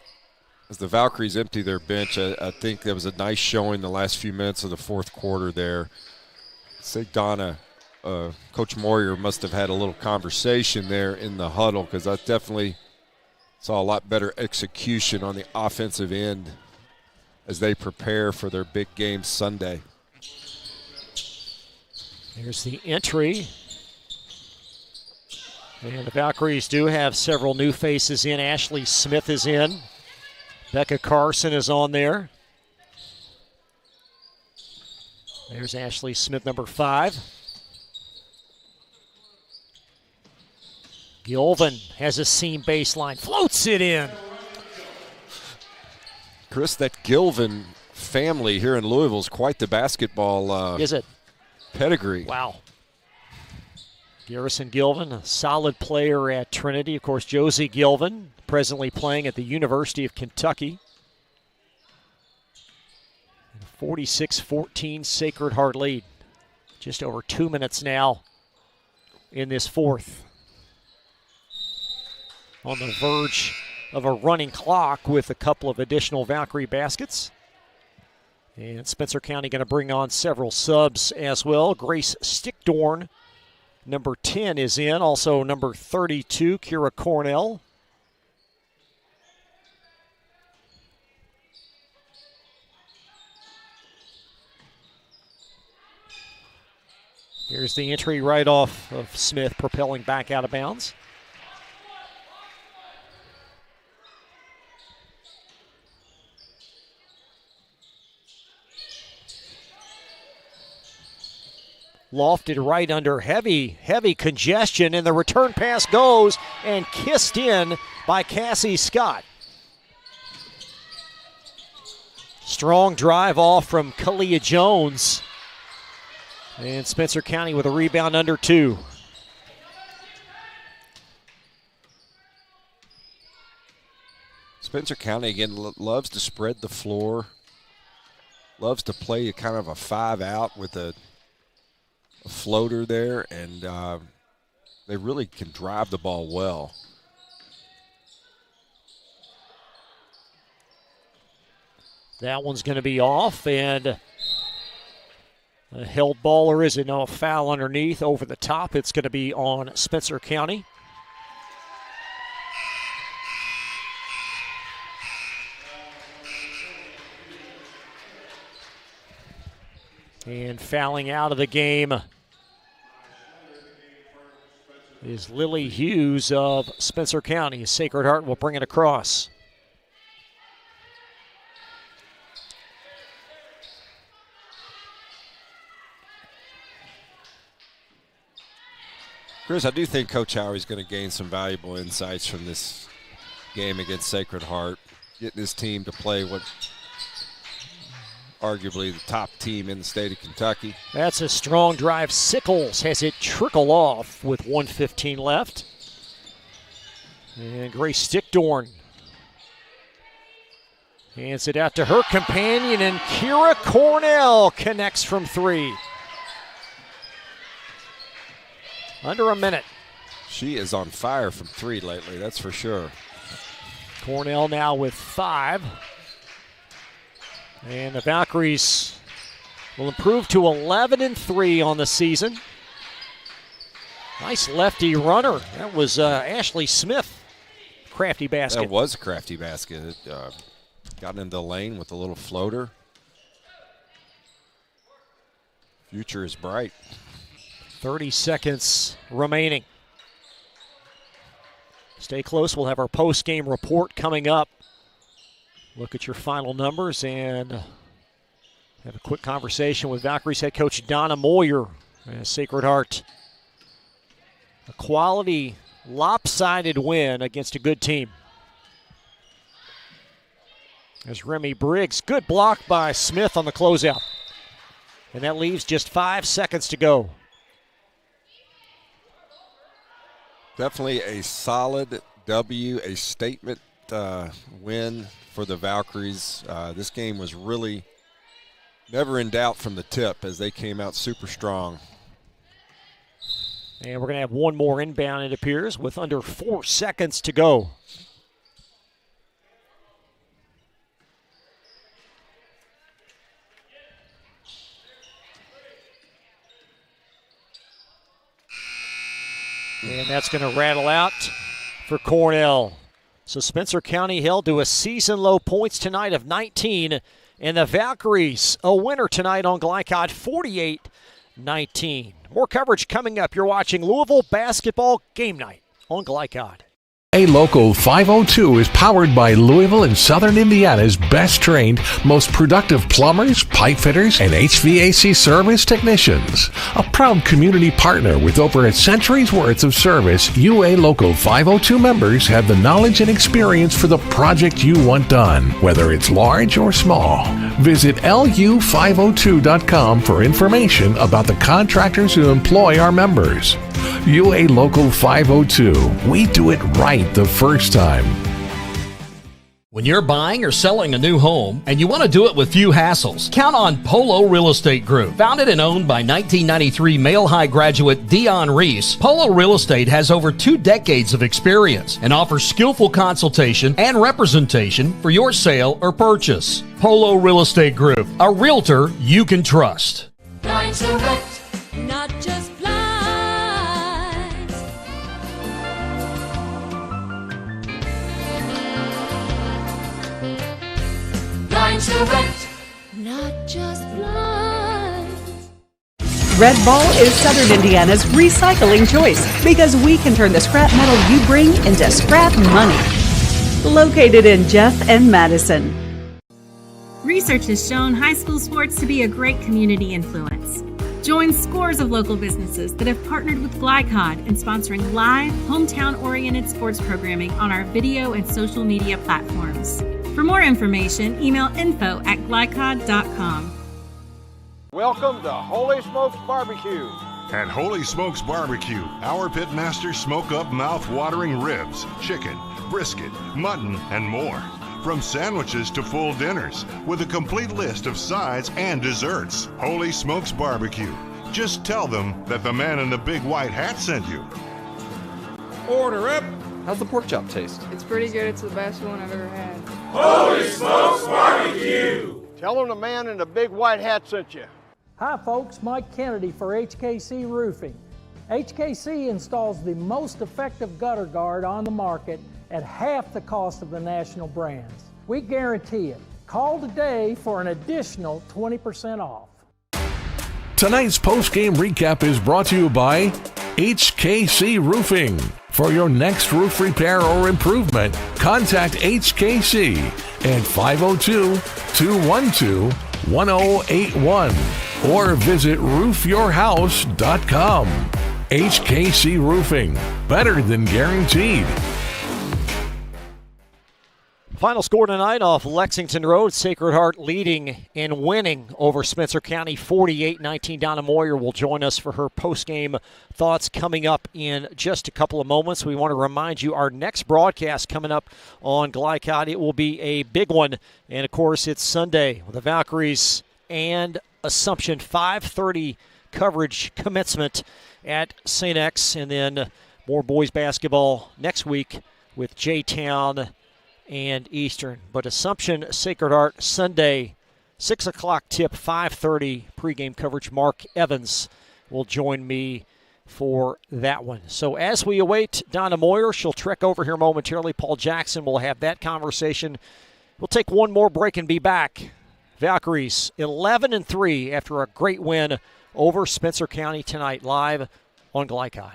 Valkyries empty their bench, I think there was a nice showing the last few minutes of the fourth quarter there. Say Donna, Coach Moyer must have had a little conversation there in the huddle, because I definitely saw a lot better execution on the offensive end as they prepare for their big game Sunday. There's the entry. And the Valkyries do have several new faces in. Ashley Smith is in. Becca Carson is on there. There's Ashley Smith, number 5. Gilvin has a seam baseline, floats it in. Chris, that Gilvin family here in Louisville is quite the basketball is it? Pedigree. Wow. Garrison Gilvin, a solid player at Trinity. Of course, Josie Gilvin, presently playing at the University of Kentucky. 46-14 Sacred Heart lead. Just over 2 minutes now in this fourth. On the verge of a running clock with a couple of additional Valkyrie baskets. And Spencer County going to bring on several subs as well. Grace Stickdorn, number 10, is in. Also number 32, Kira Cornell. Here's the entry right off of Smith, propelling back out of bounds. Lofted right under heavy congestion, and the return pass goes and kissed in by Cassie Scott. Strong drive off from Kalia Jones. And Spencer County with a rebound under 2. Spencer County, again, loves to spread the floor. Loves to play a kind of a 5-out with a floater there, and they really can drive the ball well. That one's going to be off, and A held ball, or is it? No, a foul underneath, over the top. It's going to be on Spencer County. And fouling out of the game is Lily Hughes of Spencer County. Sacred Heart will bring it across. Chris, I do think Coach Howie's going to gain some valuable insights from this game against Sacred Heart, getting his team to play what arguably the top team in the state of Kentucky. That's a strong drive. Sickles has it trickle off with 1:15 left. And Grace Stickdorn hands it out to her companion, and Kira Cornell connects from three. Under a minute. She is on fire from three lately, that's for sure. Cornell now with 5. And the Valkyries will improve to 11-3 on the season. Nice lefty runner. That was Ashley Smith. Crafty basket. That was a crafty basket. It, got into the lane with a little floater. Future is bright. 30 seconds remaining. Stay close. We'll have our post-game report coming up. Look at your final numbers and have a quick conversation with Valkyries head coach Donna Moyer. Sacred Heart, a quality, lopsided win against a good team. There's Remy Briggs. Good block by Smith on the closeout. And that leaves just 5 seconds to go. Definitely a solid W, a statement win for the Valkyries. This game was really never in doubt from the tip as they came out super strong. And we're going to have one more inbound, it appears, with under 4 seconds to go. And that's going to rattle out for Cornell. So Spencer County held to a season-low points tonight of 19, and the Valkyries a winner tonight on Glycod, 48-19. More coverage coming up. You're watching Louisville Basketball Game Night on Glycod. A Local 502 is powered by Louisville and Southern Indiana's best trained, most productive plumbers, pipe fitters, and HVAC service technicians. A proud community partner with over a century's worth of service, UA Local 502 members have the knowledge and experience for the project you want done, whether it's large or small. Visit lu502.com for information about the contractors who employ our members. UA Local 502. We do it right the first time. When you're buying or selling a new home and you want to do it with few hassles, count on Polo Real Estate Group. Founded and owned by 1993 Male High graduate Dion Reese, Polo Real Estate has over 2 decades of experience and offers skillful consultation and representation for your sale or purchase. Polo Real Estate Group, a realtor you can trust. Blinds Direct, not just blinds. Blinds Direct, not just blinds. Red Ball is Southern Indiana's recycling choice because we can turn the scrap metal you bring into scrap money. Located in Jeff and Madison. Research has shown high school sports to be a great community influence. Join scores of local businesses that have partnered with Glycod in sponsoring live, hometown-oriented sports programming on our video and social media platforms. For more information, email info@glycod.com. Welcome to Holy Smokes Barbecue. At Holy Smokes Barbecue, our pitmasters smoke up mouth-watering ribs, chicken, brisket, mutton, and more. From sandwiches to full dinners, with a complete list of sides and desserts. Holy Smokes Barbecue. Just tell them that the man in the big white hat sent you. Order up. How's the pork chop taste? It's pretty good. It's the best one I've ever had. Holy Smokes Barbecue. Tell them the man in the big white hat sent you. Hi folks, Mike Kennedy for HKC Roofing. HKC installs the most effective gutter guard on the market at half the cost of the national brands. We guarantee it. Call today for an additional 20% off. Tonight's post-game recap is brought to you by HKC Roofing. For your next roof repair or improvement, contact HKC at 502-212-1081 or visit roofyourhouse.com. HKC Roofing, better than guaranteed. Final score tonight off Lexington Road. Sacred Heart leading and winning over Spencer County 48-19. Donna Moyer will join us for her post-game thoughts coming up in just a couple of moments. We want to remind you our next broadcast coming up on Glycod. It will be a big one. And, of course, it's Sunday with the Valkyries and Assumption. 5:30 coverage commencement at St. X. And then more boys basketball next week with J-Town and Eastern. But Assumption Sacred Heart Sunday, 6 o'clock tip, 5:30 pregame coverage. Mark Evans will join me for that one. So as we await Donna Moyer, she'll trek over here momentarily. Paul Jackson will have that conversation. We'll take one more break and be back. Valkyries 11-3 after a great win over Spencer County tonight, live on Glycod.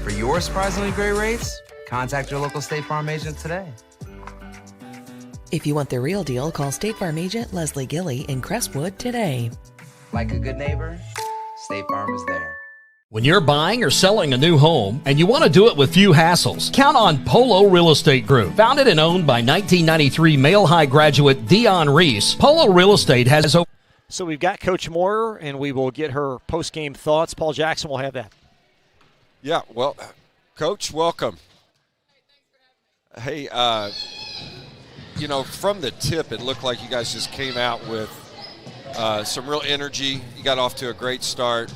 For your surprisingly great rates, contact your local State Farm agent today. If you want the real deal, call State Farm agent Leslie Gilly in Crestwood today. Like a good neighbor, State Farm is there. When you're buying or selling a new home and you want to do it with few hassles, count on Polo Real Estate Group. Founded and owned by 1993 Male High graduate Dion Reese, Polo Real Estate has over. So we've got Coach Moyer, and we will get her post-game thoughts. Paul Jackson will have that. Yeah, well, Coach, welcome. Hey, from the tip, it looked like you guys just came out with some real energy. You got off to a great start.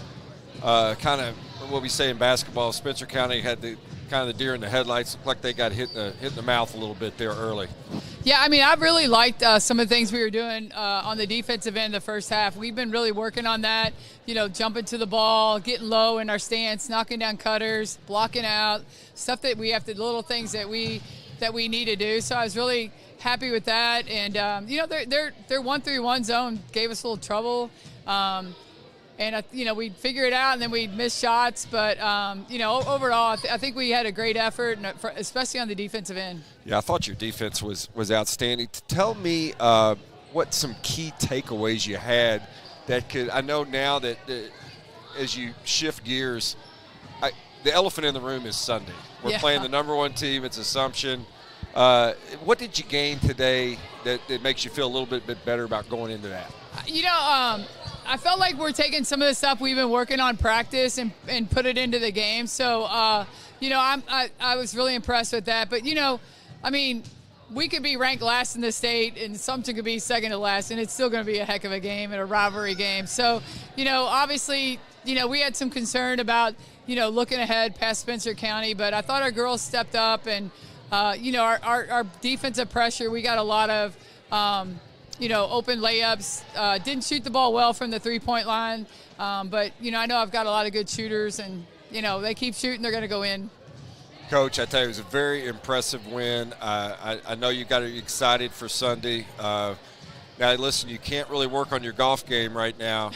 Kind of what we say in basketball, Spencer County had the kind of the deer in the headlights. Looked like they got hit in the mouth a little bit there early. Yeah, I mean, I've really liked some of the things we were doing on the defensive end the first half. We've been really working on that, jumping to the ball, getting low in our stance, knocking down cutters, blocking out, stuff that we have to, little things that we need to do. So I was really happy with that. And, their 1-3-1 zone gave us a little trouble. And, we'd figure it out, and then we'd miss shots. But, overall, I think we had a great effort, especially on the defensive end. Yeah, I thought your defense was outstanding. Tell me what some key takeaways you had that could – I know now that as you shift gears, the elephant in the room is Sunday. We're playing the number one team. It's Assumption. What did you gain today that makes you feel a little bit better about going into that? I felt like we're taking some of the stuff we've been working on practice and put it into the game. So, I was really impressed with that. But, we could be ranked last in the state and Assumption could be second to last, and it's still going to be a heck of a game and a rivalry game. So, obviously, we had some concern about, looking ahead past Spencer County, but I thought our girls stepped up and, our defensive pressure, we got a lot of, open layups. Didn't shoot the ball well from the three-point line, but, I know I've got a lot of good shooters, and, they keep shooting, they're going to go in. Coach, I tell you, it was a very impressive win. I know you got excited for Sunday. Now, listen, you can't really work on your golf game right now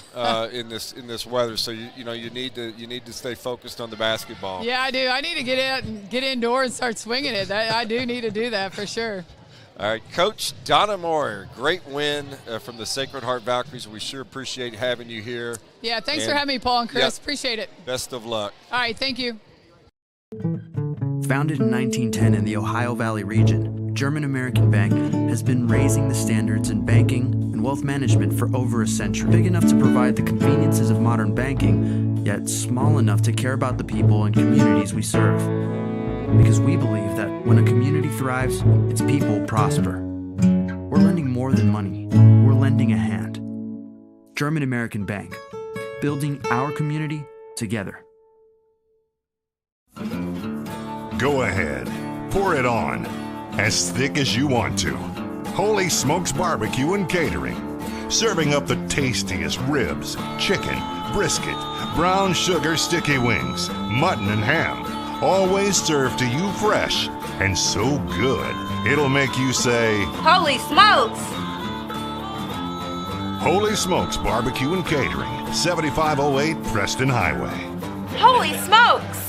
in this weather, so you need to stay focused on the basketball. Yeah, I do. I need to get out and get indoors and start swinging it. I do need to do that for sure. All right, Coach Donna Moyer, great win from the Sacred Heart Valkyries. We sure appreciate having you here. Yeah, thanks for having me, Paul and Chris. Appreciate it. Best of luck. All right, thank you. Founded in 1910 in the Ohio Valley region, German American Bank has been raising the standards in banking and wealth management for over a century. Big enough to provide the conveniences of modern banking, yet small enough to care about the people and communities we serve. Because we believe that when a community thrives, its people prosper. We're lending more than money. We're lending a hand. German American Bank, building our community together. Go ahead, pour it on, as thick as you want to. Holy Smokes Barbecue and Catering, serving up the tastiest ribs, chicken, brisket, brown sugar sticky wings, mutton and ham, always served to you fresh and so good, it'll make you say, Holy smokes! Holy Smokes Barbecue and Catering, 7508 Preston Highway. Holy smokes!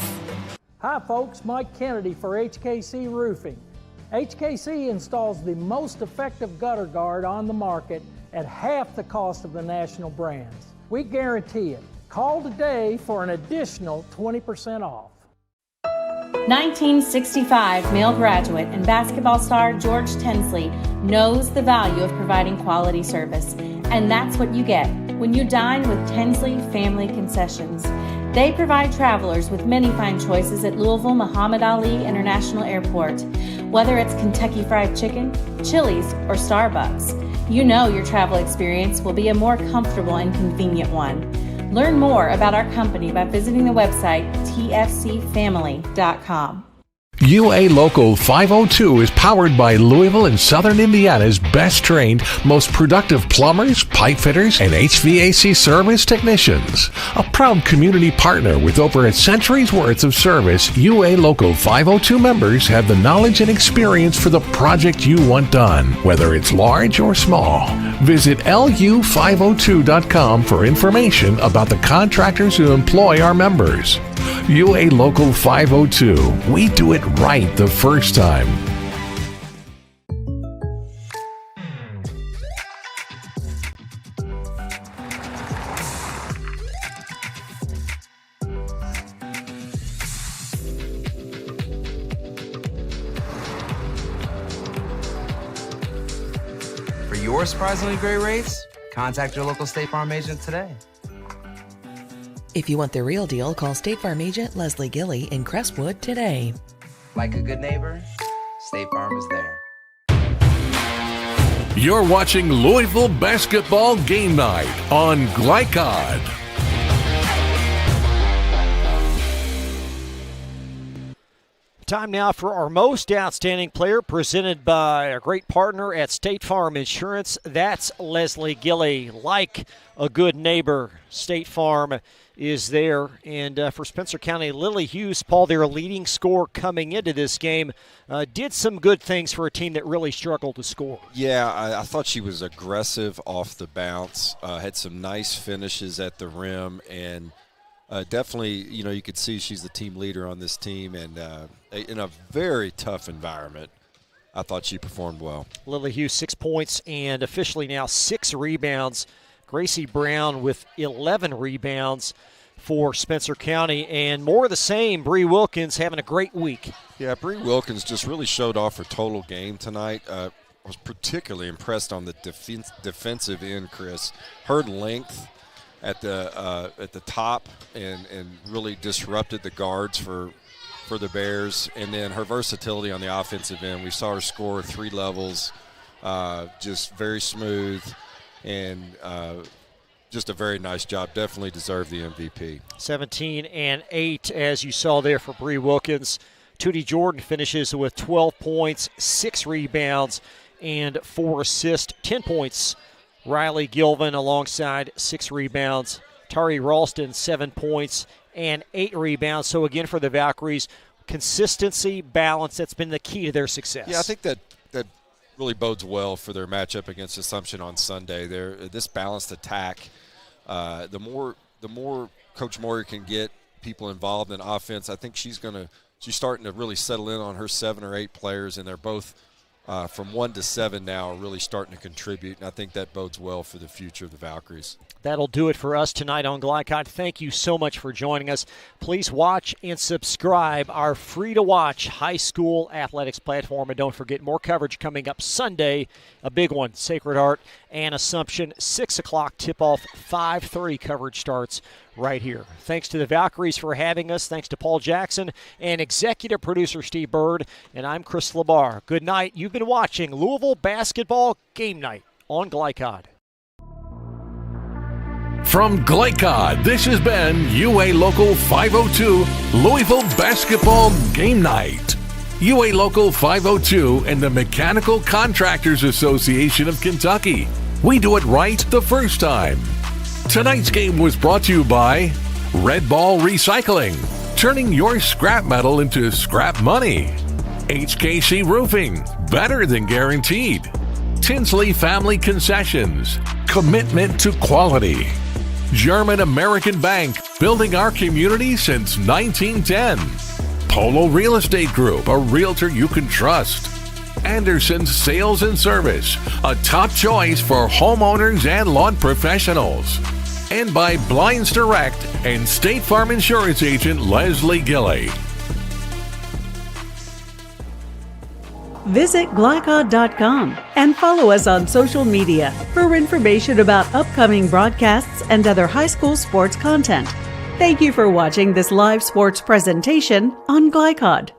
Hi folks, Mike Kennedy for HKC Roofing. HKC installs the most effective gutter guard on the market at half the cost of the national brands. We guarantee it. Call today for an additional 20% off. 1965 male graduate and basketball star George Tensley knows the value of providing quality service, and that's what you get when you dine with Tensley Family Concessions. They provide travelers with many fine choices at Louisville Muhammad Ali International Airport. Whether it's Kentucky Fried Chicken, Chili's, or Starbucks, you know your travel experience will be a more comfortable and convenient one. Learn more about our company by visiting the website tfcfamily.com. UA Local 502 is powered by Louisville and Southern Indiana's best trained, most productive plumbers, pipe fitters, and HVAC service technicians. A proud community partner with over a century's worth of service, UA Local 502 members have the knowledge and experience for the project you want done, whether it's large or small. Visit lu502.com for information about the contractors who employ our members. UA Local 502. We do it right the first time. For your surprisingly great rates, contact your local State Farm agent today. If you want the real deal, call State Farm agent Leslie Gilly in Crestwood today. Like a good neighbor, State Farm is there. You're watching Louisville Basketball Game Night on Glycod. Time now for our most outstanding player, presented by a great partner at State Farm Insurance. That's Leslie Gilly. Like a good neighbor, State Farm is there. And for Spencer County, Lily Hughes, Paul, their leading scorer coming into this game, did some good things for a team that really struggled to score. Yeah, I thought she was aggressive off the bounce, had some nice finishes at the rim, and definitely, you could see she's the team leader on this team, and in a very tough environment, I thought she performed well. Lily Hughes, 6 points and officially now 6 rebounds. Gracie Brown with 11 rebounds for Spencer County, and more of the same. Bree Wilkins having a great week. Yeah, Bree Wilkins just really showed off her total game tonight. I was particularly impressed on the defensive end, Chris. Her length at the top and really disrupted the guards for the Bears, and then her versatility on the offensive end. We saw her score 3 levels, just very smooth, and just a very nice job. Definitely deserved the MVP. 17 and 8, as you saw there for Bree Wilkins. Tootie Jordan finishes with 12 points, 6 rebounds, and 4 assists. 10 points, Riley Gilvin alongside 6 rebounds. Tari Ralston, 7 points and 8 rebounds. So again, for the Valkyries, consistency, balance, that's been the key to their success. Yeah, I think that really bodes well for their matchup against Assumption on Sunday. This balanced attack, the more Coach Moyer can get people involved in offense, I think she's starting to really settle in on her 7 or 8 players, and they're both from 1 to 7 now are really starting to contribute, and I think that bodes well for the future of the Valkyries. That'll do it for us tonight on Glycod. Thank you so much for joining us. Please watch and subscribe our free-to-watch high school athletics platform. And don't forget, more coverage coming up Sunday, a big one, Sacred Heart and Assumption, 6 o'clock tip-off, 5:30 coverage starts right here. Thanks to the Valkyries for having us. Thanks to Paul Jackson and executive producer Steve Bird. And I'm Chris LeBar. Good night. You've been watching Louisville Basketball Game Night on Glycod. From Glycod, this has been UA Local 502 Louisville Basketball Game Night. UA Local 502 and the Mechanical Contractors Association of Kentucky. We do it right the first time. Tonight's game was brought to you by Red Ball Recycling, turning your scrap metal into scrap money. HKC Roofing, better than guaranteed. Tinsley Family Concessions, commitment to quality. German American Bank, building our community since 1910. Polo Real Estate Group, a realtor you can trust. Anderson's Sales and Service, a top choice for homeowners and lawn professionals. And by Blinds Direct and State Farm Insurance Agent Leslie Gilley. Visit Glycod.com and follow us on social media for information about upcoming broadcasts and other high school sports content. Thank you for watching this live sports presentation on Glycod.